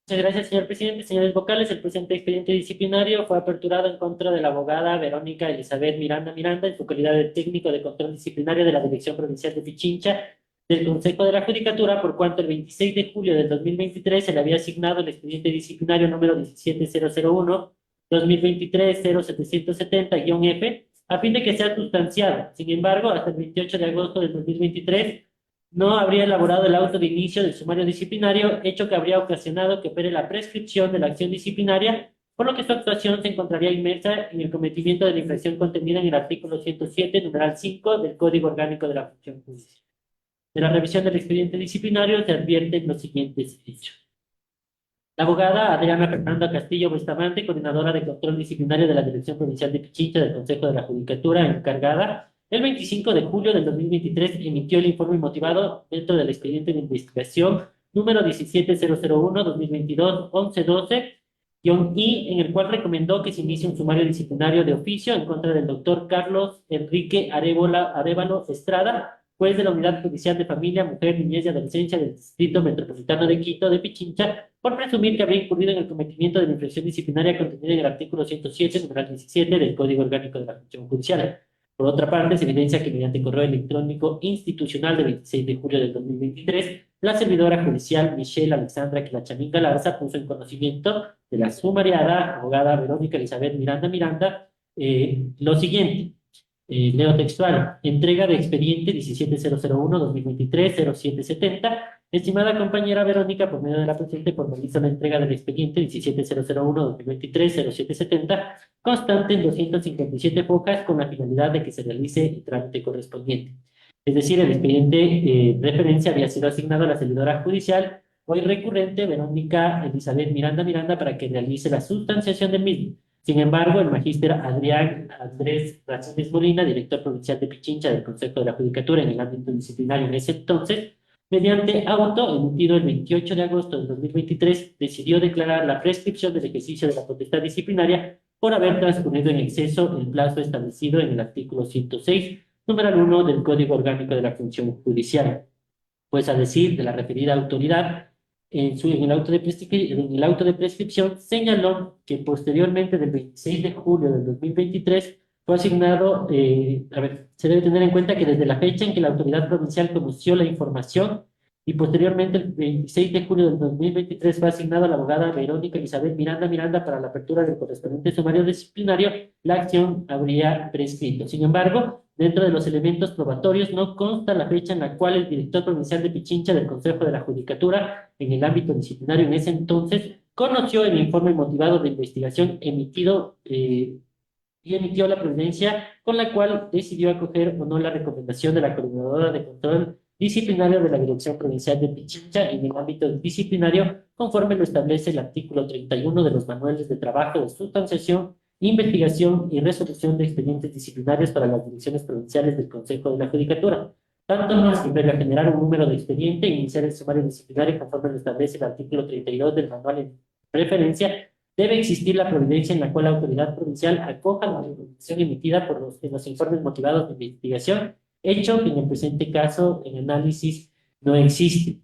Muchas gracias, señor presidente. Señores vocales, el presente expediente disciplinario fue aperturado en contra de la abogada Verónica Elizabeth Miranda en su calidad de técnico de control disciplinario de la Dirección Provincial de Pichincha del Consejo de la Judicatura, por cuanto el 26 de julio del 2023 se le había asignado el expediente disciplinario número 17001-2023-0770-F a fin de que sea sustanciado. Sin embargo, hasta el 28 de agosto del 2023 no habría elaborado el auto de inicio del sumario disciplinario, hecho que habría ocasionado que opere la prescripción de la acción disciplinaria, por lo que su actuación se encontraría inmersa en el cometimiento de la infracción contenida en el artículo 107, numeral 5 del Código Orgánico de la Función Judicial. De la revisión del expediente disciplinario se advierten los siguientes hechos. La abogada Adriana Fernanda Castillo Bustamante, coordinadora de control disciplinario de la Dirección Provincial de Pichincha del Consejo de la Judicatura, encargada, el 25 de julio del 2023 emitió el informe motivado dentro del expediente de investigación número 17001-2022-1112-I, en el cual recomendó que se inicie un sumario disciplinario de oficio en contra del doctor Carlos Enrique Arévalo Estrada, juez de la Unidad Judicial de Familia, Mujer, Niñez y Adolescencia del Distrito Metropolitano de Quito de Pichincha, por presumir que habría incurrido en el cometimiento de la infracción disciplinaria contenida en el artículo 107, numeral 17 del Código Orgánico de la Función Judicial. Por otra parte, se evidencia que mediante correo electrónico institucional de 26 de julio del 2023, la servidora judicial Michelle Alexandra Quilachamín Galarza puso en conocimiento de la sumariada abogada Verónica Elizabeth Miranda lo siguiente. Leo textual: entrega de expediente 17001-2023-0770. Estimada compañera Verónica, por medio de la presente formalizo la entrega del expediente 17001-2023-0770, constante en 257 hojas, con la finalidad de que se realice el trámite correspondiente. Es decir, el expediente de referencia había sido asignado a la servidora judicial, hoy recurrente, Verónica Elizabeth Miranda, para que realice la sustanciación del mismo. Sin embargo, el magíster Adrián Andrés Razones Molina, director provincial de Pichincha del Consejo de la Judicatura en el ámbito disciplinario en ese entonces, mediante auto emitido el 28 de agosto de 2023, decidió declarar la prescripción del ejercicio de la potestad disciplinaria por haber transcurrido en exceso el plazo establecido en el artículo 106, numeral 1 del Código Orgánico de la Función Judicial. Pues a decir de la referida autoridad, en el auto de prescripción señaló que posteriormente del 26 de julio del 2023 fue asignado, se debe tener en cuenta que desde la fecha en que la autoridad provincial conoció la información, y posteriormente el 26 de julio del 2023 fue asignado a la abogada Verónica Elizabeth Miranda para la apertura del correspondiente sumario disciplinario, la acción habría prescrito. Sin embargo, dentro de los elementos probatorios no consta la fecha en la cual el director provincial de Pichincha del Consejo de la Judicatura, en el ámbito disciplinario en ese entonces, conoció el informe motivado de investigación emitido y emitió la providencia con la cual decidió acoger o no la recomendación de la Coordinadora de Control Disciplinario de la Dirección Provincial de Pichincha en el ámbito disciplinario, conforme lo establece el artículo 31 de los manuales de trabajo de sustanciación, investigación y resolución de expedientes disciplinarios para las direcciones provinciales del Consejo de la Judicatura. Tanto más que previo a generar un número de expediente e iniciar el sumario disciplinario conforme lo establece el artículo 32 del manual en referencia, debe existir la providencia en la cual la autoridad provincial acoja la recomendación emitida en los informes motivados de investigación, hecho que en el presente caso en análisis no existe.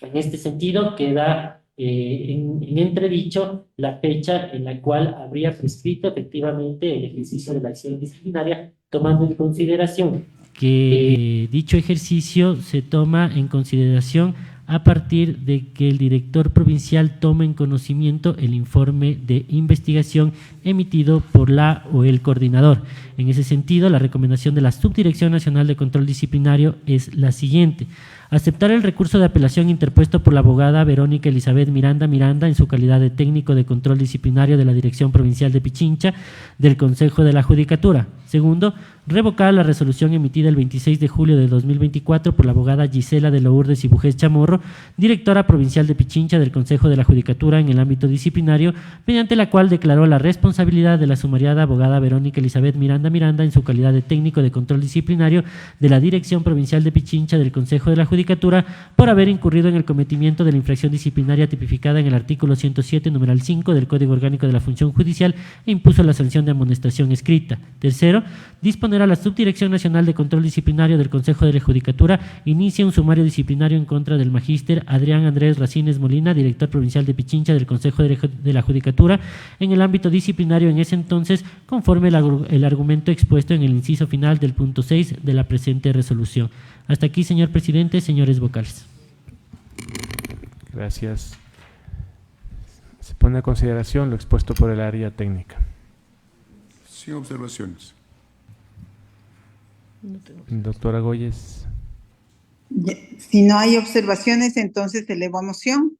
En este sentido queda en entredicho la fecha en la cual habría prescrito efectivamente el ejercicio de la acción disciplinaria, tomando en consideración que dicho ejercicio se toma en consideración a partir de que el director provincial tome en conocimiento el informe de investigación emitido por la o el coordinador. En ese sentido, la recomendación de la Subdirección Nacional de Control Disciplinario es la siguiente: aceptar el recurso de apelación interpuesto por la abogada Verónica Elizabeth Miranda en su calidad de técnico de control disciplinario de la Dirección Provincial de Pichincha del Consejo de la Judicatura. Segundo, revocar la resolución emitida el 26 de julio de 2024 por la abogada Gisela de Lourdes y Bujés Chamorro, directora provincial de Pichincha del Consejo de la Judicatura en el ámbito disciplinario, mediante la cual declaró la responsabilidad de la sumariada abogada Verónica Elizabeth Miranda en su calidad de técnico de control disciplinario de la Dirección Provincial de Pichincha del Consejo de la Judicatura por haber incurrido en el cometimiento de la infracción disciplinaria tipificada en el artículo 107, numeral 5 del Código Orgánico de la Función Judicial e impuso la sanción de amonestación escrita. Tercero, disponer a la Subdirección Nacional de Control Disciplinario del Consejo de la Judicatura inicie un sumario disciplinario en contra del magíster Adrián Andrés Racines Molina, director provincial de Pichincha del Consejo de la Judicatura, en el ámbito disciplinario en ese entonces, conforme el argumento expuesto en el inciso final del punto 6 de la presente resolución. Hasta aquí, señor presidente, señores vocales. Gracias. Se pone a consideración lo expuesto por el área técnica. Sin observaciones. Doctora Goyes. Si no hay observaciones, entonces elevo a moción.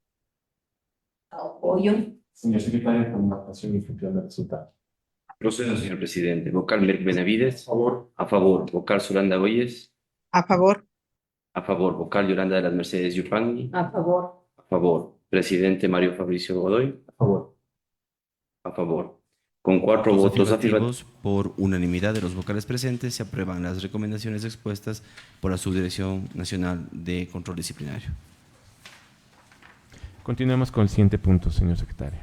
Apoyo. Señor secretario, con una votación y función del resultado. Procedo, señor presidente. Vocal Merck Benavides. A favor. A favor. Vocal Zulanda Goyes. A favor. A favor. Vocal Yolanda de las Mercedes Yupanqui. A favor. A favor. Presidente Mario Fabricio Godoy. A favor. A favor. Con 4 votos afirmativos. Por unanimidad de los vocales presentes, se aprueban las recomendaciones expuestas por la Subdirección Nacional de Control Disciplinario. Continuemos con el siguiente punto, señor secretario.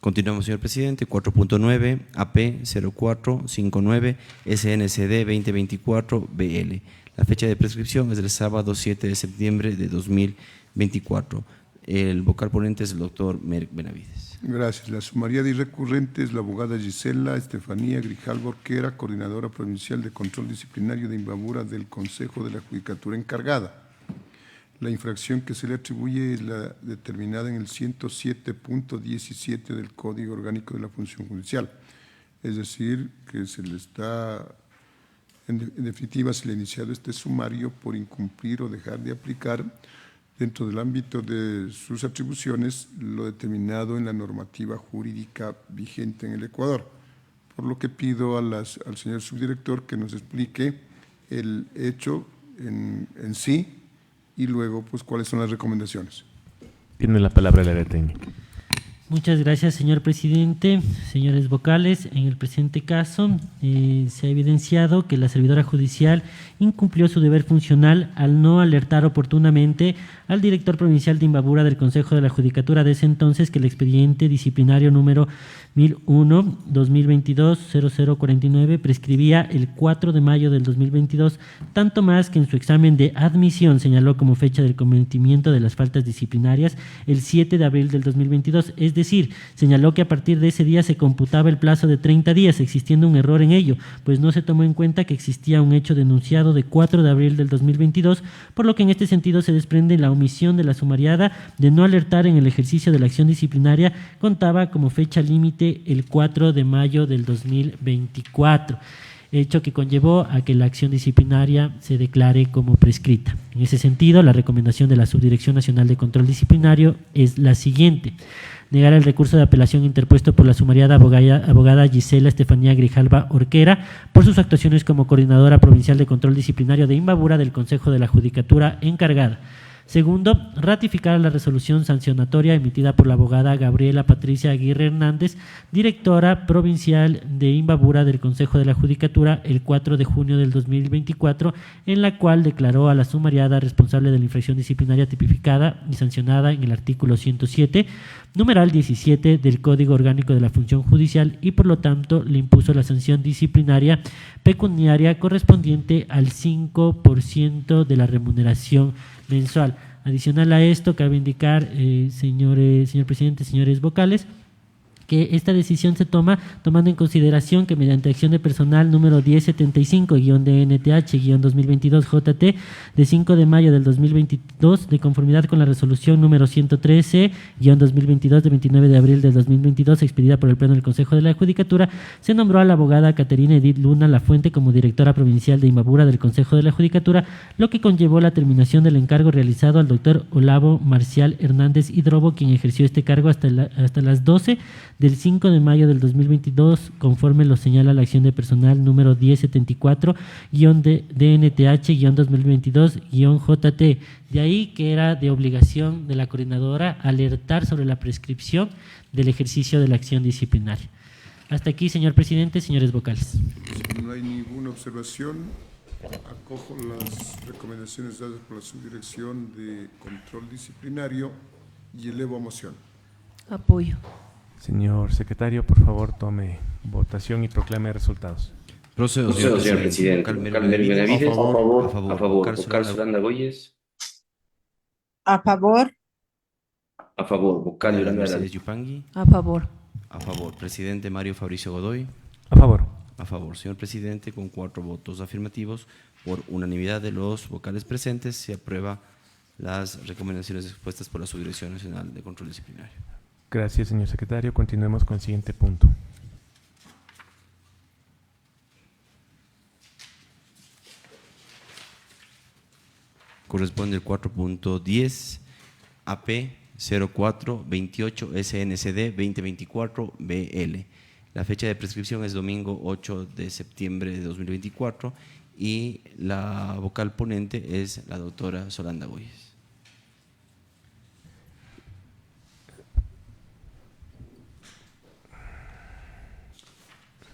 Continuamos, señor presidente. 4.9 AP 0459 SNCD 2024 BL. La fecha de prescripción es del sábado 7 de septiembre de 2024. El vocal ponente es el doctor Merck Benavides. Gracias. La sumariada y recurrente es la abogada Gisela Estefanía Grijalva Orquera, coordinadora provincial de control disciplinario de Imbabura del Consejo de la Judicatura encargada. La infracción que se le atribuye es la determinada en el 107.17 del Código Orgánico de la Función Judicial. Es decir, que se le está, en definitiva, se le ha iniciado este sumario por incumplir o dejar de aplicar dentro del ámbito de sus atribuciones lo determinado en la normativa jurídica vigente en el Ecuador. Por lo que pido al señor subdirector que nos explique el hecho en sí y luego pues cuáles son las recomendaciones. Tiene la palabra el área técnica. Muchas gracias, señor presidente. Señores vocales, en el presente caso se ha evidenciado que la servidora judicial incumplió su deber funcional al no alertar oportunamente al director provincial de Imbabura del Consejo de la Judicatura de ese entonces que el expediente disciplinario número 1001-2022-0049 prescribía el 4 de mayo del 2022, tanto más que en su examen de admisión señaló como fecha del cometimiento de las faltas disciplinarias el 7 de abril del 2022, es decir, decir, señaló que a partir de ese día se computaba el plazo de 30 días, existiendo un error en ello, pues no se tomó en cuenta que existía un hecho denunciado de 4 de abril del 2022, por lo que en este sentido se desprende la omisión de la sumariada de no alertar en el ejercicio de la acción disciplinaria, contaba como fecha límite el 4 de mayo del 2024. Hecho que conllevó a que la acción disciplinaria se declare como prescrita. En ese sentido, la recomendación de la Subdirección Nacional de Control Disciplinario es la siguiente: negar el recurso de apelación interpuesto por la sumariada abogada Gisela Estefanía Grijalva Orquera por sus actuaciones como coordinadora provincial de control disciplinario de Imbabura del Consejo de la Judicatura encargada. Segundo, ratificar la resolución sancionatoria emitida por la abogada Gabriela Patricia Aguirre Hernández, directora provincial de Imbabura del Consejo de la Judicatura, el 4 de junio del 2024, en la cual declaró a la sumariada responsable de la infracción disciplinaria tipificada y sancionada en el artículo 107, numeral 17 del Código Orgánico de la Función Judicial, y por lo tanto le impuso la sanción disciplinaria pecuniaria correspondiente al 5% de la remuneración mensual. Adicional a esto, cabe indicar, señor presidente, señores vocales, que esta decisión se toma tomando en consideración que mediante acción de personal número 1075-DNTH-2022-JT de 5 de mayo del 2022, de conformidad con la resolución número 113-2022 de 29 de abril del 2022, expedida por el Pleno del Consejo de la Judicatura, se nombró a la abogada Caterina Edith Luna Lafuente como directora provincial de Imbabura del Consejo de la Judicatura, lo que conllevó la terminación del encargo realizado al doctor Olavo Marcial Hernández Hidrobo, quien ejerció este cargo hasta las 12 del 5 de mayo del 2022, conforme lo señala la acción de personal número 1074-DNTH-2022-JT. De ahí que era de obligación de la coordinadora alertar sobre la prescripción del ejercicio de la acción disciplinaria. Hasta aquí, señor presidente, señores vocales. Si no hay ninguna observación, acojo las recomendaciones dadas por la Subdirección de Control Disciplinario y elevo a moción. Apoyo. Señor secretario, por favor, tome votación y proclame resultados. Procedo, Señor presidente. Calmero Calmero Benavides. Benavides. A favor. A favor. Vocal Vocal Solanda Goyes. A favor. A favor. Vocal Yolanda Mercedes Arango. Yupangui. A favor. A favor. Presidente Mario Fabricio Godoy. A favor. A favor. Señor presidente, con 4 votos afirmativos, por unanimidad de los vocales presentes, se aprueba las recomendaciones expuestas por la Subdirección Nacional de Control Disciplinario. Gracias, señor secretario. Continuemos con el siguiente punto. Corresponde el 4.10 AP 0428 SNCD 2024 BL. La fecha de prescripción es domingo 8 de septiembre de 2024 y la vocal ponente es la doctora Solanda Goyes.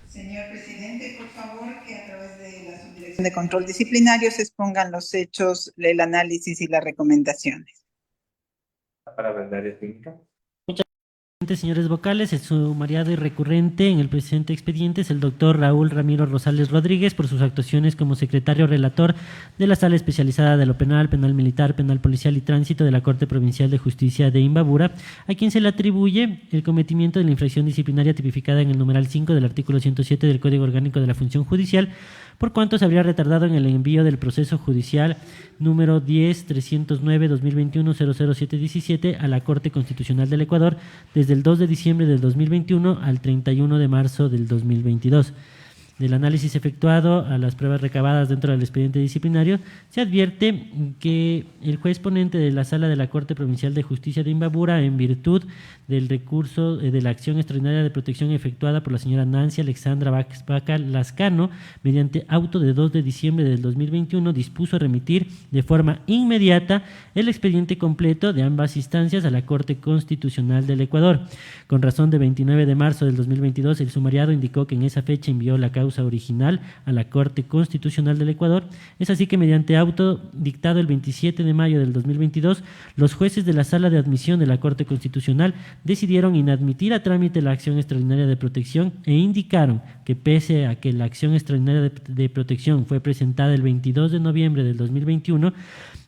Señor presidente, por favor, que a través de la Subdirección de Control Disciplinario se expongan los hechos, el análisis y las recomendaciones. Para el área técnica. Señores vocales, el sumariado y recurrente en el presente expediente es el doctor Raúl Ramiro Rosales Rodríguez por sus actuaciones como secretario relator de la Sala Especializada de lo Penal, Penal Militar, Penal Policial y Tránsito de la Corte Provincial de Justicia de Imbabura, a quien se le atribuye el cometimiento de la infracción disciplinaria tipificada en el numeral 5 del artículo 107 del Código Orgánico de la Función Judicial, por cuanto se habría retardado en el envío del proceso judicial número 10-309-2021-00717 a la Corte Constitucional del Ecuador desde el 2 de diciembre del 2021 al 31 de marzo del 2022. Del análisis efectuado a las pruebas recabadas dentro del expediente disciplinario, se advierte que el juez ponente de la Sala de la Corte Provincial de Justicia de Imbabura, en virtud del recurso de la acción extraordinaria de protección efectuada por la señora Nancy Alexandra Vaca Lascano, mediante auto de 2 de diciembre del 2021, dispuso remitir de forma inmediata el expediente completo de ambas instancias a la Corte Constitucional del Ecuador. Con razón de 29 de marzo del 2022, el sumariado indicó que en esa fecha envió la causa original a la Corte Constitucional del Ecuador. Es así que mediante auto dictado el 27 de mayo del 2022, los jueces de la Sala de Admisión de la Corte Constitucional decidieron inadmitir a trámite la acción extraordinaria de protección e indicaron que pese a que la acción extraordinaria de protección fue presentada el 22 de noviembre del 2021,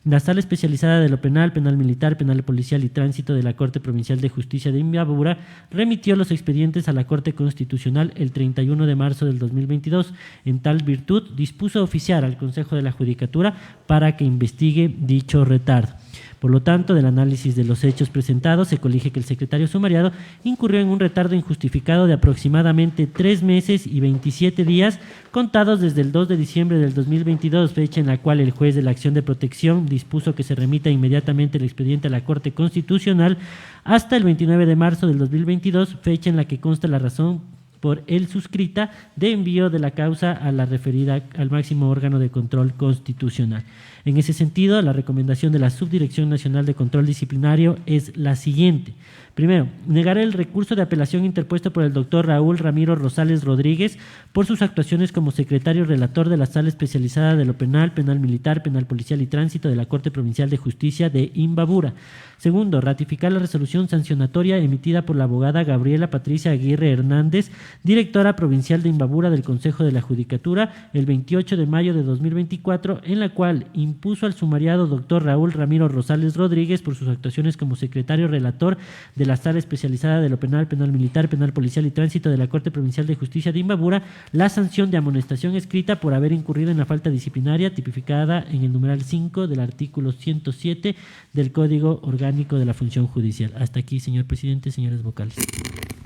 La Sala Especializada de lo Penal, Penal Militar, Penal Policial y Tránsito de la Corte Provincial de Justicia de Imbabura remitió los expedientes a la Corte Constitucional el 31 de marzo del 2022. En tal virtud, dispuso oficiar al Consejo de la Judicatura para que investigue dicho retardo. Por lo tanto, del análisis de los hechos presentados, se colige que el secretario sumariado incurrió en un retardo injustificado de aproximadamente 3 meses y 27 días, contados desde el 2 de diciembre del 2022, fecha en la cual el juez de la acción de protección dispuso que se remita inmediatamente el expediente a la Corte Constitucional, hasta el 29 de marzo del 2022, fecha en la que consta la razón por él suscrita de envío de la causa a la referida al máximo órgano de control constitucional. En ese sentido, la recomendación de la Subdirección Nacional de Control Disciplinario es la siguiente. Primero, negar el recurso de apelación interpuesto por el doctor Raúl Ramiro Rosales Rodríguez por sus actuaciones como secretario relator de la Sala Especializada de lo Penal, Penal Militar, Penal Policial y Tránsito de la Corte Provincial de Justicia de Imbabura. Segundo, ratificar la resolución sancionatoria emitida por la abogada Gabriela Patricia Aguirre Hernández, directora provincial de Imbabura del Consejo de la Judicatura, el 28 de mayo de 2024, en la cual impuso al sumariado doctor Raúl Ramiro Rosales Rodríguez por sus actuaciones como secretario relator de la Sala Especializada de lo Penal, Penal Militar, Penal Policial y Tránsito de la Corte Provincial de Justicia de Imbabura, la sanción de amonestación escrita por haber incurrido en la falta disciplinaria tipificada en el numeral 5 del artículo 107 del Código Orgánico de la Función Judicial. Hasta aquí, señor presidente, señores vocales.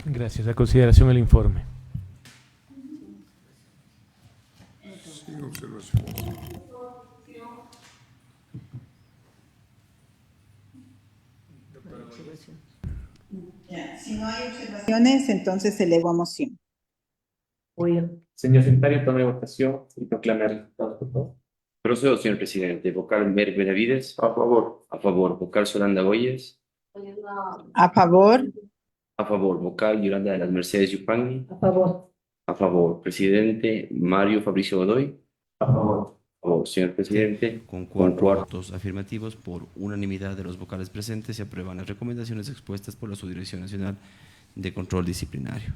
Gracias. A consideración el informe. Sin observación. Ya, si no hay observaciones, entonces elevo a moción. Muy bien. Señor secretario, tome votación y proclame resultados, por favor. Procedo, señor presidente. Vocal Mer Benavides. A favor. A favor. Vocal Solanda Goyes. A favor. A favor. Vocal Yolanda de las Mercedes Yupanqui. A favor. A favor. Presidente Mario Fabricio Godoy. A favor. A favor, señor presidente. Con 4 votos afirmativos por unanimidad de los vocales presentes, se aprueban las recomendaciones expuestas por la Subdirección Nacional de Control Disciplinario.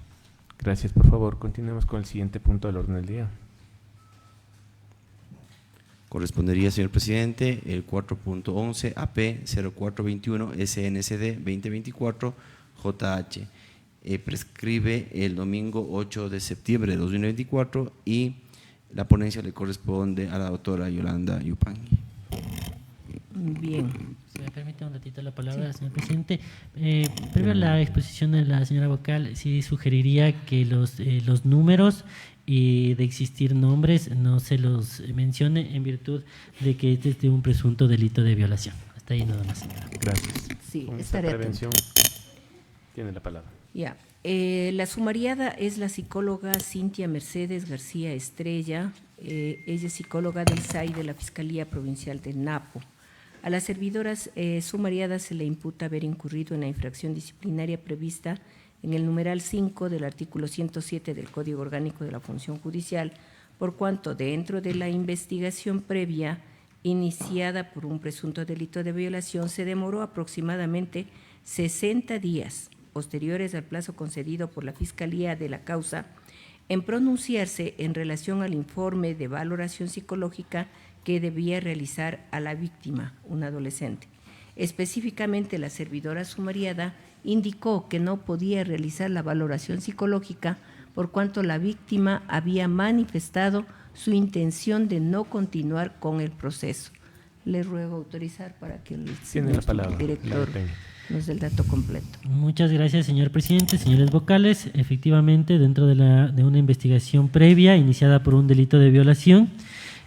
Gracias. Por favor, continuemos con el siguiente punto del orden del día. Correspondería, señor presidente, el 4.11 AP 0421 SNCD 2024 JH. Prescribe el domingo 8 de septiembre de 2024 y la ponencia le corresponde a la doctora Yolanda Yupanqui. Bien. Si me permite un ratito la palabra, señor presidente. Previo a la exposición de la señora vocal, sí sugeriría que los números y de existir nombres no se los mencione en virtud de que este es de un presunto delito de violación. Hasta ahí nada más, señora. Gracias. Sí, Con esta estaré prevención tiene la palabra. Ya. La sumariada es la psicóloga Cintia Mercedes García Estrella. Ella es psicóloga del SAI de la Fiscalía Provincial de Napo. A las servidoras sumariadas se le imputa haber incurrido en la infracción disciplinaria prevista en el numeral 5 del artículo 107 del Código Orgánico de la Función Judicial, por cuanto dentro de la investigación previa iniciada por un presunto delito de violación se demoró aproximadamente 60 días posteriores al plazo concedido por la Fiscalía de la causa en pronunciarse en relación al informe de valoración psicológica que debía realizar a la víctima, una adolescente. Específicamente, la servidora sumariada indicó que no podía realizar la valoración psicológica por cuanto la víctima había manifestado su intención de no continuar con el proceso. Le ruego autorizar para que el Tiene la palabra, director nos dé el dato completo. Muchas gracias, señor presidente. Señores vocales, efectivamente, dentro de una investigación previa iniciada por un delito de violación,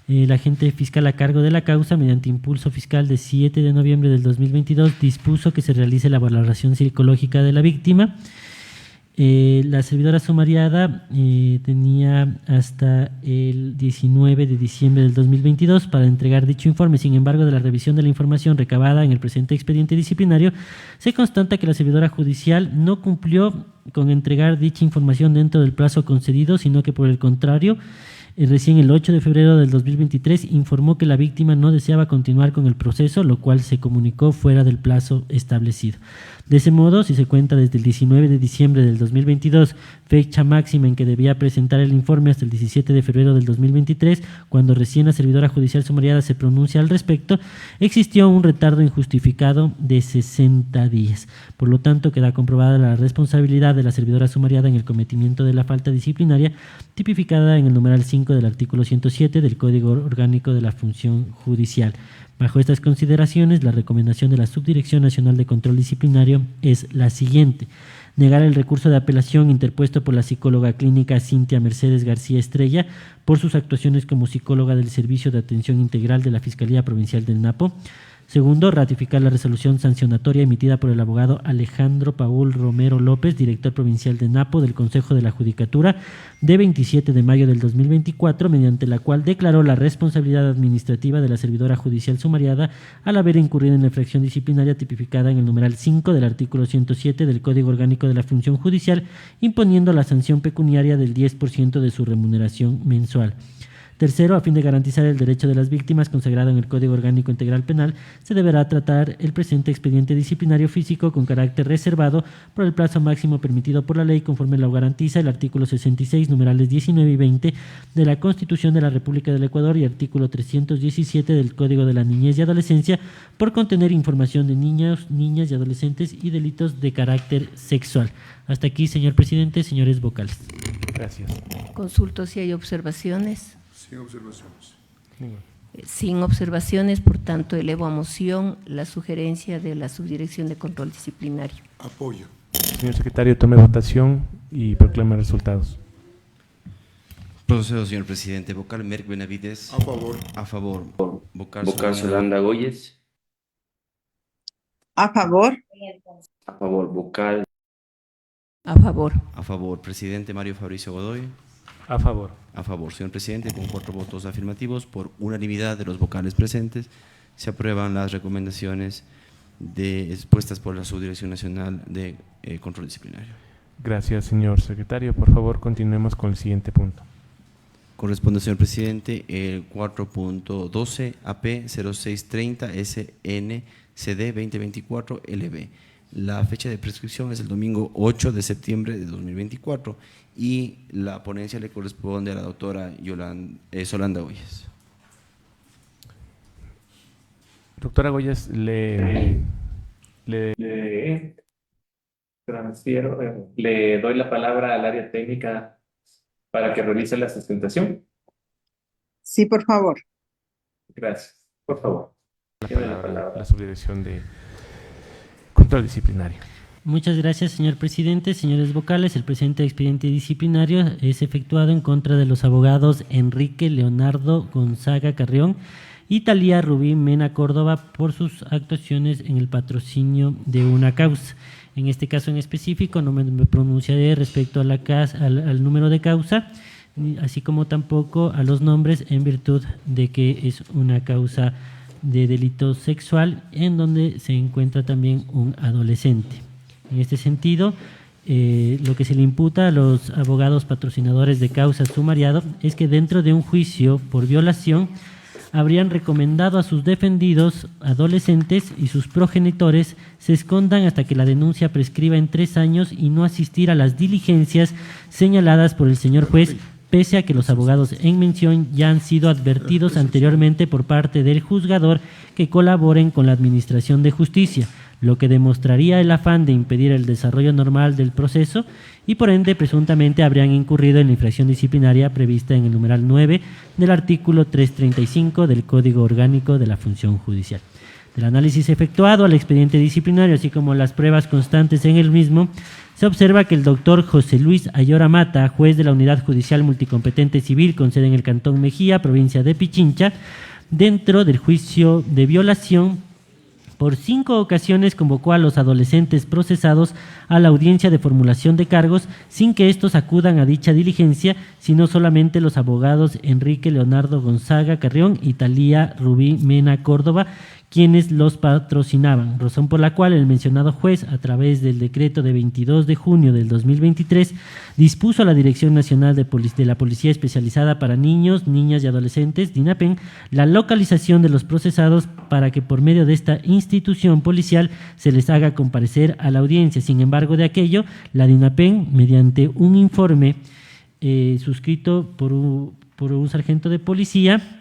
el agente fiscal a cargo de la causa, mediante impulso fiscal de 7 de noviembre del 2022, dispuso que se realice la valoración psicológica de la víctima. La servidora sumariada tenía hasta el 19 de diciembre del 2022 para entregar dicho informe. Sin embargo, de la revisión de la información recabada en el presente expediente disciplinario, se constata que la servidora judicial no cumplió con entregar dicha información dentro del plazo concedido, sino que por el contrario, recién el 8 de febrero del 2023 informó que la víctima no deseaba continuar con el proceso, lo cual se comunicó fuera del plazo establecido. De ese modo, si se cuenta desde el 19 de diciembre del 2022, fecha máxima en que debía presentar el informe, hasta el 17 de febrero del 2023, cuando recién la servidora judicial sumariada se pronuncia al respecto, existió un retardo injustificado de 60 días. Por lo tanto, queda comprobada la responsabilidad de la servidora sumariada en el cometimiento de la falta disciplinaria tipificada en el numeral 5 del artículo 107 del Código Orgánico de la Función Judicial. Bajo estas consideraciones, la recomendación de la Subdirección Nacional de Control Disciplinario es la siguiente: negar el recurso de apelación interpuesto por la psicóloga clínica Cintia Mercedes García Estrella por sus actuaciones como psicóloga del Servicio de Atención Integral de la Fiscalía Provincial del Napo. Segundo, ratificar la resolución sancionatoria emitida por el abogado Alejandro Paul Romero López, director provincial de Napo del Consejo de la Judicatura, de 27 de mayo del 2024, mediante la cual declaró la responsabilidad administrativa de la servidora judicial sumariada al haber incurrido en la infracción disciplinaria tipificada en el numeral 5 del artículo 107 del Código Orgánico de la Función Judicial, imponiendo la sanción pecuniaria del 10% de su remuneración mensual. Tercero, a fin de garantizar el derecho de las víctimas consagrado en el Código Orgánico Integral Penal, se deberá tratar el presente expediente disciplinario físico con carácter reservado por el plazo máximo permitido por la ley, conforme lo garantiza el artículo 66, numerales 19 y 20 de la Constitución de la República del Ecuador y artículo 317 del Código de la Niñez y Adolescencia, por contener información de niños, niñas y adolescentes y delitos de carácter sexual. Hasta aquí, señor presidente, señores vocales. Gracias. Consulto si hay observaciones. Sin observaciones. Sin observaciones, por tanto, elevo a moción la sugerencia de la Subdirección de Control Disciplinario. Apoyo. Señor secretario, tome votación y proclame resultados. Procedo, señor presidente. Vocal Merck Benavides. A favor. A favor. Vocal Solanda Goyes. A favor. A favor. Vocal. A favor. A favor. Presidente Mario Fabricio Godoy. A favor. A favor, señor presidente, con 4 votos afirmativos, por unanimidad de los vocales presentes, se aprueban las recomendaciones expuestas por la Subdirección Nacional de Control Disciplinario. Gracias, señor secretario. Por favor, continuemos con el siguiente punto. Corresponde, señor presidente, el 4.12 AP 0630 SNCD 2024 LB. La fecha de prescripción es el domingo 8 de septiembre de 2024 y la ponencia le corresponde a la doctora Solanda Goyes. Doctora Goyes, le doy la palabra al área técnica para que realice la sustentación. Sí, por favor. Gracias. Por favor. La Subdirección de Control Disciplinario. Muchas gracias, señor presidente. Señores vocales, el presente expediente disciplinario es efectuado en contra de los abogados Enrique Leonardo Gonzaga Carrión y Talía Rubí Mena Córdoba por sus actuaciones en el patrocinio de una causa. En este caso en específico no me pronunciaré respecto a al número de causa, así como tampoco a los nombres, en virtud de que es una causa de delito sexual en donde se encuentra también un adolescente. En este sentido, lo que se le imputa a los abogados patrocinadores de causa sumariado es que dentro de un juicio por violación habrían recomendado a sus defendidos adolescentes y sus progenitores se escondan hasta que la denuncia prescriba en 3 años y no asistir a las diligencias señaladas por el señor juez, pese a que los abogados en mención ya han sido advertidos anteriormente por parte del juzgador que colaboren con la administración de justicia, lo que demostraría el afán de impedir el desarrollo normal del proceso y por ende presuntamente habrían incurrido en la infracción disciplinaria prevista en el numeral 9 del artículo 335 del Código Orgánico de la Función Judicial. Del análisis efectuado al expediente disciplinario, así como las pruebas constantes en el mismo, se observa que el doctor José Luis Ayora Mata, juez de la Unidad Judicial Multicompetente Civil con sede en el Cantón Mejía, provincia de Pichincha, dentro del juicio de violación, por 5 ocasiones convocó a los adolescentes procesados a la audiencia de formulación de cargos sin que estos acudan a dicha diligencia, sino solamente los abogados Enrique Leonardo Gonzaga Carrión y Talía Rubí Mena Córdoba, quienes los patrocinaban, razón por la cual el mencionado juez, a través del decreto de 22 de junio del 2023, dispuso a la Dirección Nacional de la Policía Especializada para Niños, Niñas y Adolescentes, DINAPEN, la localización de los procesados para que por medio de esta institución policial se les haga comparecer a la audiencia. Sin embargo, de aquello, la DINAPEN, mediante un informe suscrito por un sargento de policía,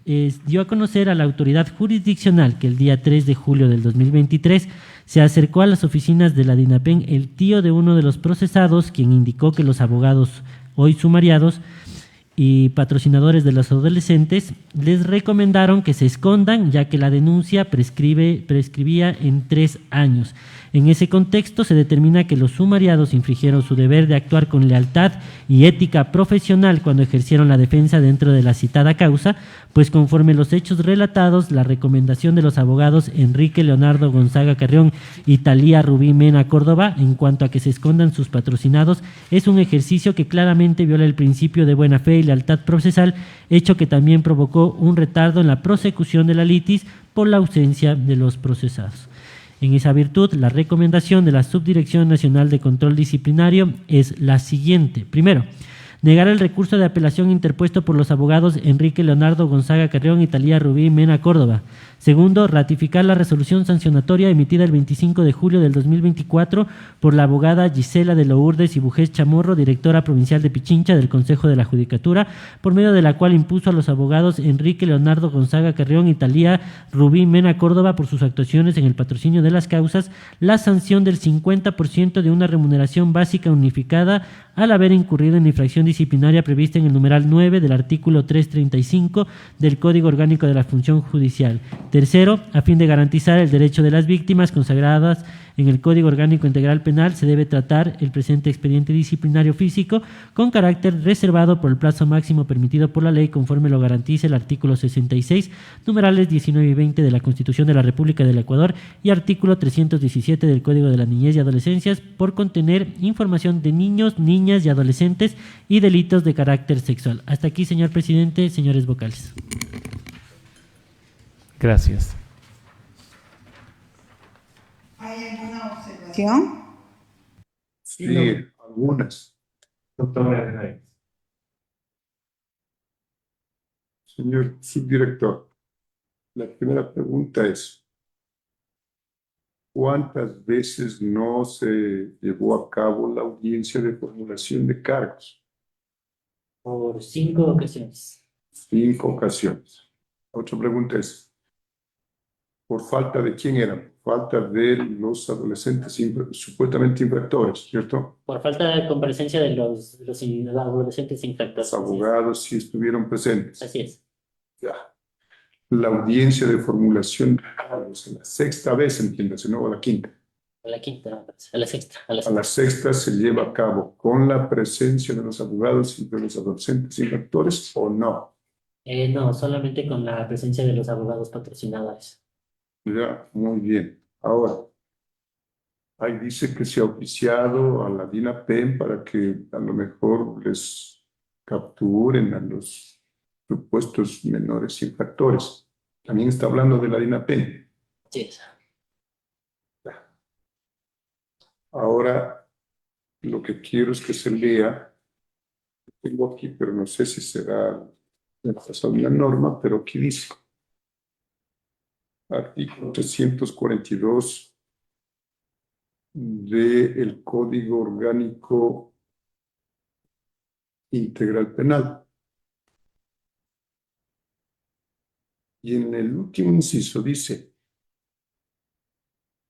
dio a conocer a la autoridad jurisdiccional que el día 3 de julio del 2023 se acercó a las oficinas de la DINAPEN el tío de uno de los procesados, quien indicó que los abogados hoy sumariados y patrocinadores de los adolescentes les recomendaron que se escondan, ya que la denuncia prescribía en 3 años. En ese contexto se determina que los sumariados infringieron su deber de actuar con lealtad y ética profesional cuando ejercieron la defensa dentro de la citada causa, pues conforme los hechos relatados, la recomendación de los abogados Enrique Leonardo Gonzaga Carrión y Talía Rubí Mena Córdoba en cuanto a que se escondan sus patrocinados es un ejercicio que claramente viola el principio de buena fe y lealtad procesal, hecho que también provocó un retardo en la prosecución de la litis por la ausencia de los procesados. En esa virtud, la recomendación de la Subdirección Nacional de Control Disciplinario es la siguiente. Primero, negar el recurso de apelación interpuesto por los abogados Enrique Leonardo Gonzaga Carrión y Talía Rubí Mena Córdoba. Segundo, ratificar la resolución sancionatoria emitida el 25 de julio del 2024 por la abogada Gisela de Lourdes y Bujés Chamorro, directora provincial de Pichincha del Consejo de la Judicatura, por medio de la cual impuso a los abogados Enrique Leonardo Gonzaga Carrión y Talía Rubí Mena Córdoba por sus actuaciones en el patrocinio de las causas la sanción del 50% de una remuneración básica unificada al haber incurrido en la infracción disciplinaria prevista en el numeral 9 del artículo 335 del Código Orgánico de la Función Judicial. Tercero, a fin de garantizar el derecho de las víctimas consagradas en el Código Orgánico Integral Penal, se debe tratar el presente expediente disciplinario físico con carácter reservado por el plazo máximo permitido por la ley, conforme lo garantice el artículo 66, numerales 19 y 20 de la Constitución de la República del Ecuador y artículo 317 del Código de la Niñez y Adolescencias, por contener información de niños, niñas y adolescentes y delitos de carácter sexual. Hasta aquí, señor presidente, señores vocales. Gracias. ¿Hay alguna observación? Sí, algunas. Doctor Hernández. Señor subdirector, la primera pregunta es, ¿cuántas veces no se llevó a cabo la audiencia de formulación de cargos? Por 5 ocasiones. 5 ocasiones. Otra pregunta es, ¿por falta de quién eran? Falta de los adolescentes supuestamente infractores, ¿cierto? Por falta de comparecencia de los adolescentes infractores. Los abogados sí estuvieron presentes. Así es. Ya. La audiencia de formulación de cargos, en la 6ª vez, entiéndase, no a la 5ª. A la 5ª, a la 6ª. A la 6ª se lleva a cabo con la presencia de los abogados y de los adolescentes infractores, ¿o no? No, solamente con la presencia de los abogados patrocinadores. Ya, muy bien. Ahora, ahí dice que se ha oficiado a la DINAPEN para que a lo mejor les capturen a los supuestos menores infractores. También está hablando de la DINAPEN. Sí. Ya. Ahora, lo que quiero es que se lea, lo tengo aquí, pero no sé si será la norma, pero aquí dice. Artículo 342 del Código Orgánico Integral Penal. Y en el último inciso dice,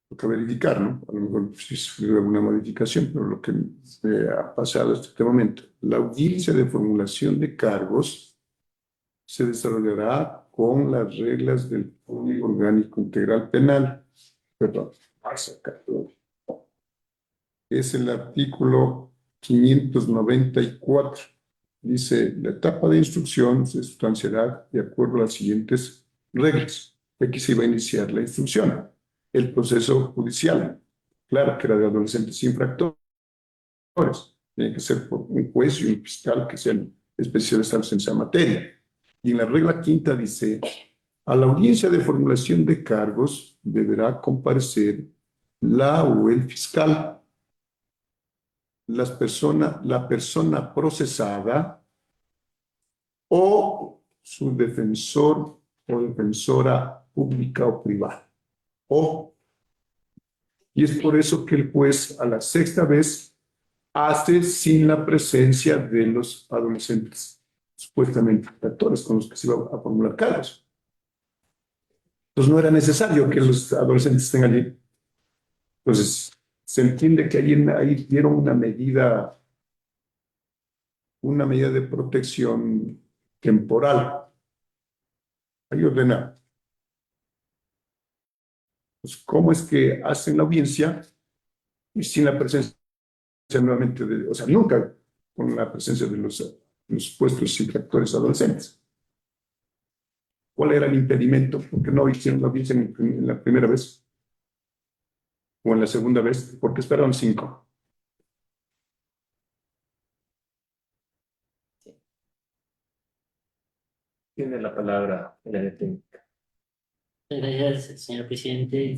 toca verificar, ¿no? A lo mejor si sufrió alguna modificación, pero lo que ha pasado hasta este momento. La audiencia de formulación de cargos se desarrollará con las reglas del Código Orgánico Integral Penal. Perdón, es el artículo 594. Dice, la etapa de instrucción se sustanciará de acuerdo a las siguientes reglas. Aquí se iba a iniciar la instrucción. El proceso judicial, claro que era de adolescentes infractores. Tiene que ser por un juez y un fiscal que sean especializados en esa materia. Y en la regla 5ª dice A la audiencia de formulación de cargos deberá comparecer la o el fiscal, la persona procesada o su defensor o defensora pública o privada. Y es por eso que el juez a la sexta vez hace sin la presencia de los adolescentes, supuestamente actores con los que se iba a formular cargos. Entonces no era necesario que los adolescentes estén allí. Entonces se entiende que ahí dieron una medida de protección temporal. Ahí ordena. Pues, ¿cómo es que hacen la audiencia y sin la presencia nuevamente o sea, nunca con la presencia de los supuestos infractores adolescentes? ¿Cuál era el impedimento? ¿Por qué no hicieron la audiencia en la primera vez? ¿O en la segunda vez? ¿Por qué esperaron 5? Tiene la palabra el área técnica. Gracias, señor presidente.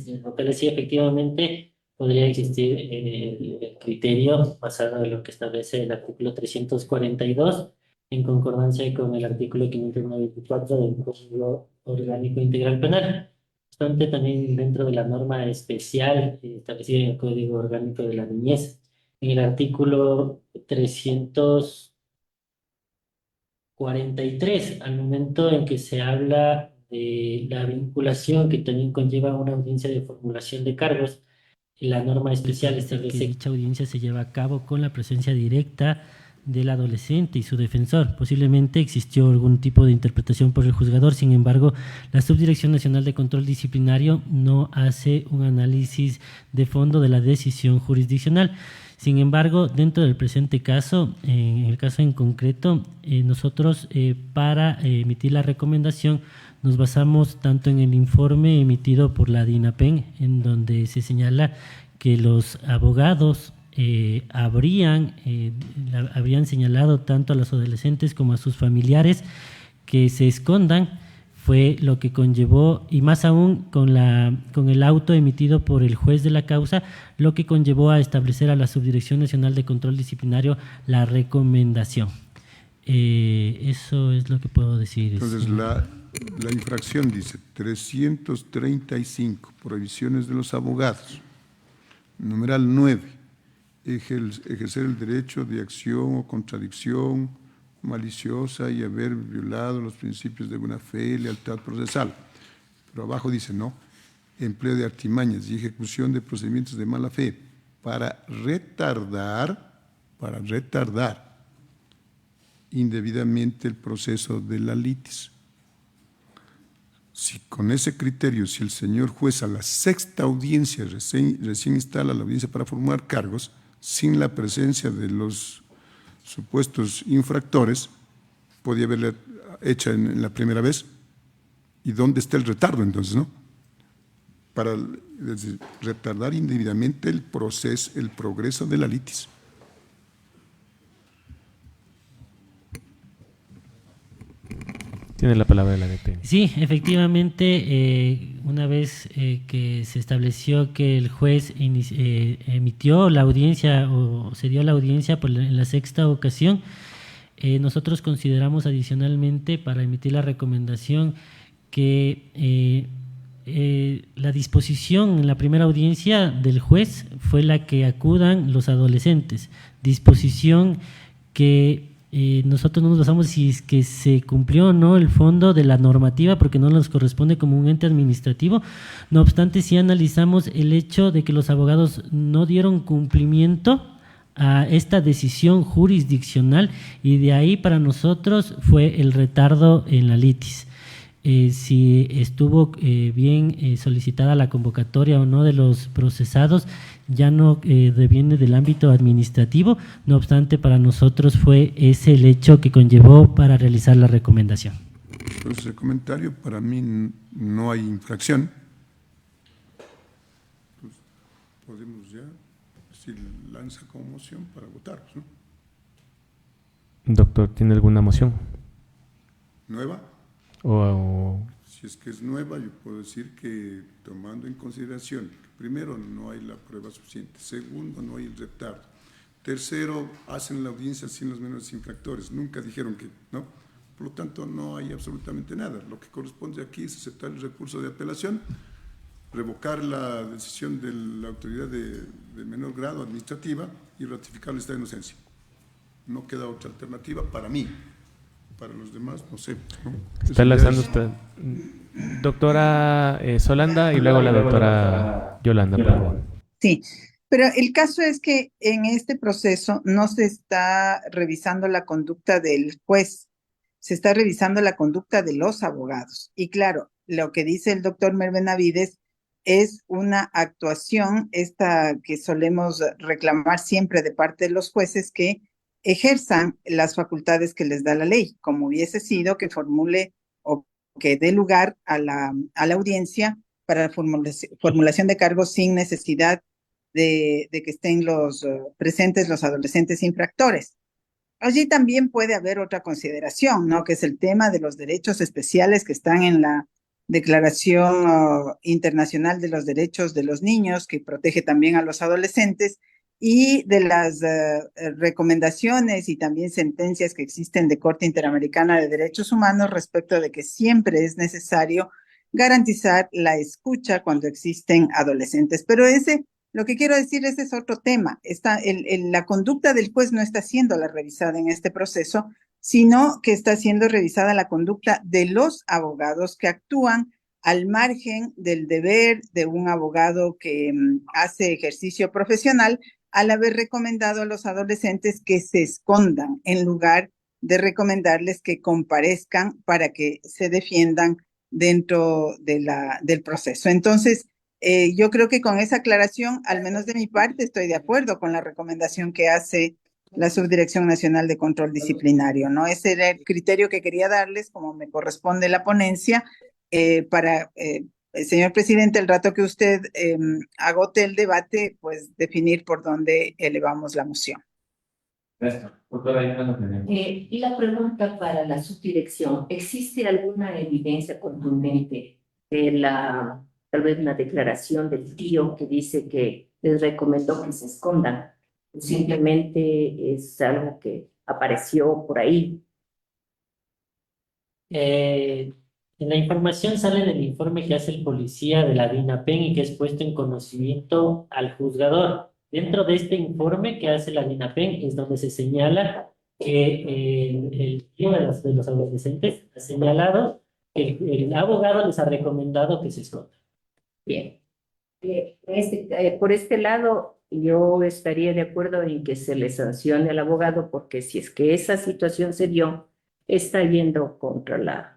Sí, efectivamente, podría existir el criterio basado en lo que establece el artículo 342, en concordancia con el artículo 594 del Código Orgánico Integral Penal. No obstante, también dentro de la norma especial establecida en el Código Orgánico de la Niñez, en el artículo 343, al momento en que se habla de la vinculación que también conlleva una audiencia de formulación de cargos, la norma especial establece que dicha audiencia se lleva a cabo con la presencia directa del adolescente y su defensor. Posiblemente existió algún tipo de interpretación por el juzgador, sin embargo, la Subdirección Nacional de Control Disciplinario no hace un análisis de fondo de la decisión jurisdiccional. Sin embargo, dentro del presente caso, en el caso en concreto, nosotros para emitir la recomendación nos basamos tanto en el informe emitido por la DINAPEN, en donde se señala que los abogados habrían señalado tanto a los adolescentes como a sus familiares que se escondan. Fue lo que conllevó, y más aún con el auto emitido por el juez de la causa, lo que conllevó a establecer a la Subdirección Nacional de Control Disciplinario la recomendación. Eso es lo que puedo decir. Entonces, la infracción dice 335, prohibiciones de los abogados. Numeral 9, ejercer el derecho de acción o contradicción maliciosa y haber violado los principios de buena fe y lealtad procesal. Pero abajo dice, no, empleo de artimañas y ejecución de procedimientos de mala fe para retardar indebidamente el proceso de la litis. Si con ese criterio, si el señor juez a la sexta audiencia recién instala la audiencia para formular cargos, sin la presencia de los supuestos infractores, podía haberla hecha en la primera vez. ¿Y dónde está el retardo entonces, no? Para retardar indebidamente el progreso de la litis. Tiene la palabra la DP. Sí, efectivamente, una vez que se estableció que el juez emitió la audiencia o se dio la audiencia en la sexta ocasión, nosotros consideramos adicionalmente para emitir la recomendación que la disposición en la primera audiencia del juez fue la que acudan los adolescentes, disposición que nosotros no nos basamos si es que se cumplió o no el fondo de la normativa, porque no nos corresponde como un ente administrativo. No obstante, sí analizamos el hecho de que los abogados no dieron cumplimiento a esta decisión jurisdiccional, y de ahí para nosotros fue el retardo en la litis. Si estuvo bien solicitada la convocatoria o no de los procesados, ya no deviene del ámbito administrativo. No obstante, para nosotros fue ese el hecho que conllevó para realizar la recomendación. Entonces, el comentario, para mí no hay infracción. Pues, podemos ya, si lanza como moción para votar, ¿no? Doctor, ¿tiene alguna moción? ¿Nueva? O Si es que es nueva, yo puedo decir que tomando en consideración, primero, no hay la prueba suficiente, segundo, no hay el retardo, tercero, hacen la audiencia sin los menores infractores, nunca dijeron que, ¿no? Por lo tanto, no hay absolutamente nada. Lo que corresponde aquí es aceptar el recurso de apelación, revocar la decisión de la autoridad de menor grado administrativa y ratificar el estado de inocencia. No queda otra alternativa para mí. Para los demás, no sé, ¿no? Está enlazando usted. Doctora Solanda y luego la doctora Yolanda, por favor. Sí, pero el caso es que en este proceso no se está revisando la conducta del juez, se está revisando la conducta de los abogados. Y claro, lo que dice el doctor Benavides es una actuación, esta que solemos reclamar siempre de parte de los jueces, que ejerzan las facultades que les da la ley, como hubiese sido que formule o que dé lugar a la audiencia para la formulación de cargos sin necesidad de que estén presentes los adolescentes infractores. Allí también puede haber otra consideración, ¿no? Que es el tema de los derechos especiales que están en la Declaración Internacional de los Derechos de los Niños, que protege también a los adolescentes, y de las recomendaciones y también sentencias que existen de Corte Interamericana de Derechos Humanos respecto de que siempre es necesario garantizar la escucha cuando existen adolescentes. Pero lo que quiero decir, ese es otro tema. La conducta del juez no está siendo la revisada en este proceso, sino que está siendo revisada la conducta de los abogados que actúan al margen del deber de un abogado que hace ejercicio profesional, al haber recomendado a los adolescentes que se escondan en lugar de recomendarles que comparezcan para que se defiendan dentro del proceso. Entonces, yo creo que con esa aclaración, al menos de mi parte, estoy de acuerdo con la recomendación que hace la Subdirección Nacional de Control Disciplinario, ¿no? Ese era el criterio que quería darles, como me corresponde la ponencia, para, señor presidente, el rato que usted agote el debate, pues definir por dónde elevamos la moción. Gracias. Doctora Yolanda. Y la pregunta para la subdirección, ¿existe alguna evidencia contundente de tal vez una declaración del tío que dice que les recomendó que se escondan? Simplemente es algo que apareció por ahí. La información sale del informe que hace el policía de la DINAPEN y que es puesto en conocimiento al juzgador. Dentro de este informe que hace la DINAPEN es donde se señala que el tío de los adolescentes ha señalado que el abogado les ha recomendado que se escondan. Bien. Por este lado, yo estaría de acuerdo en que se le sancione al abogado, porque si es que esa situación se dio, está yendo contra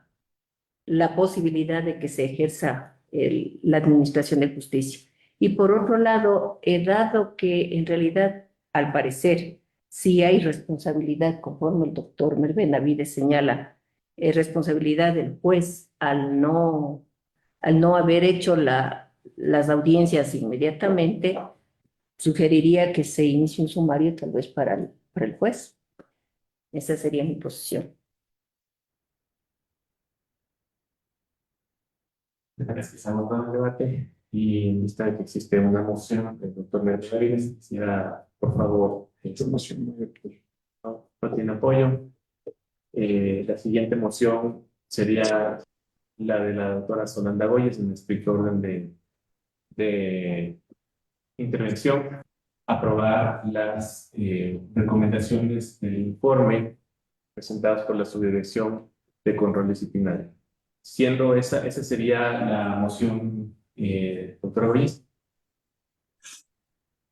la posibilidad de que se ejerza la administración de justicia. Y por otro lado, dado que en realidad, al parecer, sí hay responsabilidad, conforme el doctor Benavides señala, responsabilidad del juez al no haber hecho las audiencias inmediatamente, sugeriría que se inicie un sumario tal vez para el juez. Esa sería mi posición. Gracias que se ha agotado el debate y en vista de que existe una moción del doctor Benavides, quisiera, por favor, no tiene apoyo. La siguiente moción sería la de la doctora Solanda Goyes, en estricto orden de intervención, aprobar las recomendaciones del informe presentadas por la Subdirección de Control Disciplinario. Siendo esa sería la moción, doctora Goyes.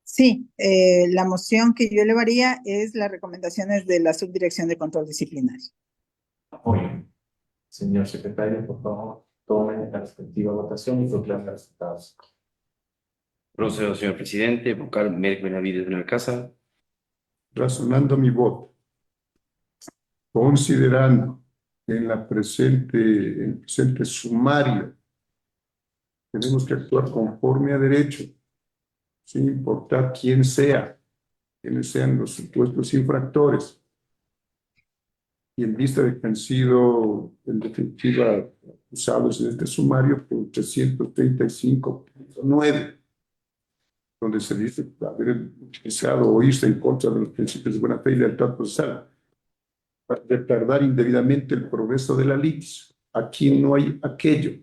Sí, la moción que yo elevaría es las recomendaciones de la Subdirección de Control Disciplinario. Apoyo. Señor secretario, por favor, tomen la respectiva votación y proclamen los resultados. Procedo, señor presidente. Vocal Benavides Benalcázar. Razonando mi voto, considerando en el presente sumario tenemos que actuar conforme a derecho, sin importar quiénes sean los supuestos infractores. y en vista de que han sido en definitiva acusados en este sumario por 335.9, donde se dice haber utilizado o irse en contra de los principios de buena fe y lealtad procesal, para retardar indebidamente el progreso de la litis. Aquí no hay aquello.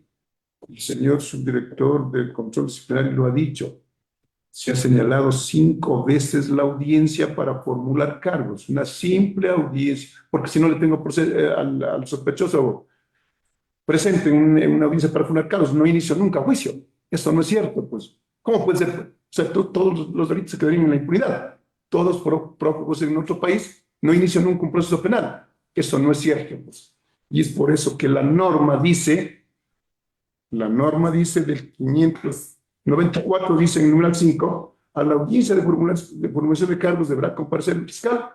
El señor subdirector del control disciplinario lo ha dicho. Se ha señalado 5 veces la audiencia para formular cargos, una simple audiencia, porque si no le tengo al sospechoso presente en una audiencia para formular cargos, no inicio nunca juicio. Esto no es cierto, pues. ¿Cómo puede ser? O sea, todos los delitos se quedarían en la impunidad. Todos prófugos en otro país no inician nunca un proceso penal. Eso no es cierto, pues. Y es por eso que la norma dice del 594, dice en el numeral 5, a la audiencia de formulación de cargos deberá comparecer el fiscal,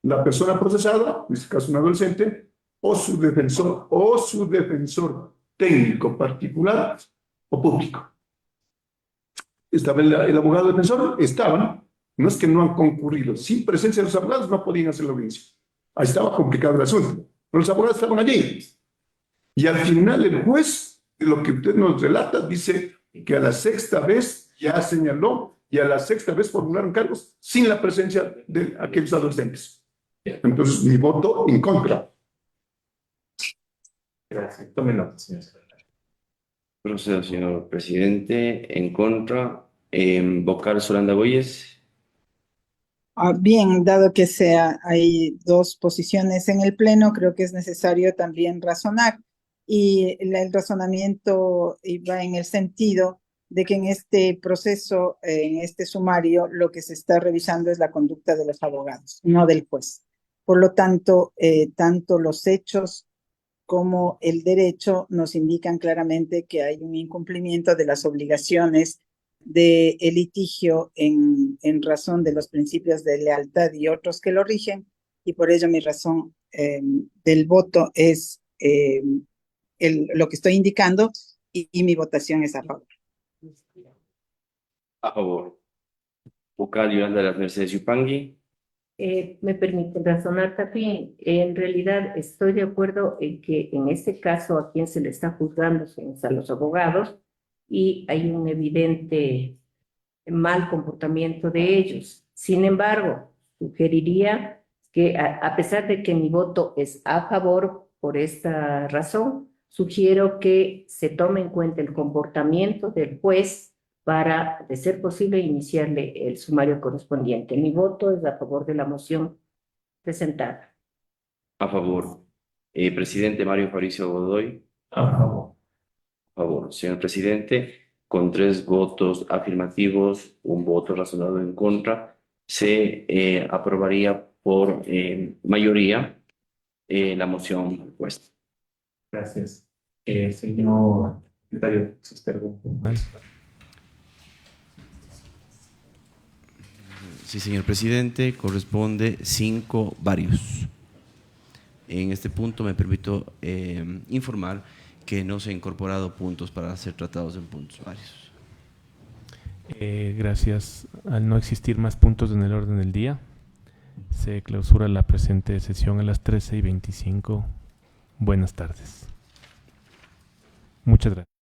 la persona procesada, en este caso un adolescente, o su defensor técnico particular o público. ¿Estaba el abogado defensor? Estaban. No es que no han concurrido. Sin presencia de los abogados no podían hacer la audiencia. Ahí estaba complicado el asunto. Pero los abogados estaban allí. Y al final el juez, lo que usted nos relata, dice que a la 6ª vez ya señaló y a la 6ª vez formularon cargos sin la presencia de aquellos adolescentes. Entonces, mi voto en contra. Gracias. Tome nota, señor secretario. Procedo, señor presidente. En contra, vocal Solandagoyes. Bien, dado que hay 2 posiciones en el Pleno, creo que es necesario también razonar. Y el razonamiento va en el sentido de que en este proceso, en este sumario, lo que se está revisando es la conducta de los abogados, no del juez. Por lo tanto, tanto los hechos como el derecho nos indican claramente que hay un incumplimiento de las obligaciones del litigio en razón de los principios de lealtad y otros que lo rigen, y por ello mi razón del voto es lo que estoy indicando, y mi votación es a favor. A favor. Vocal Yolanda de las Mercedes Yupangui. Me permite razonar también. En realidad estoy de acuerdo en que en este caso a quien se le está juzgando son a los abogados y hay un evidente mal comportamiento de ellos. Sin embargo, sugeriría que a pesar de que mi voto es a favor por esta razón, sugiero que se tome en cuenta el comportamiento del juez para, de ser posible, iniciarle el sumario correspondiente. Mi voto es a favor de la moción presentada. A favor. Presidente Mario Fabricio Godoy. A favor. A favor. Señor presidente, con 3 votos afirmativos, 1 voto razonado en contra, se aprobaría por mayoría la moción propuesta. Gracias. Señor secretario, Sí, señor presidente, corresponde 5 varios. En este punto me permito informar que no se han incorporado puntos para ser tratados en puntos varios. Gracias. Al no existir más puntos en el orden del día, se clausura la presente sesión a las 13:25. Buenas tardes. Muchas gracias.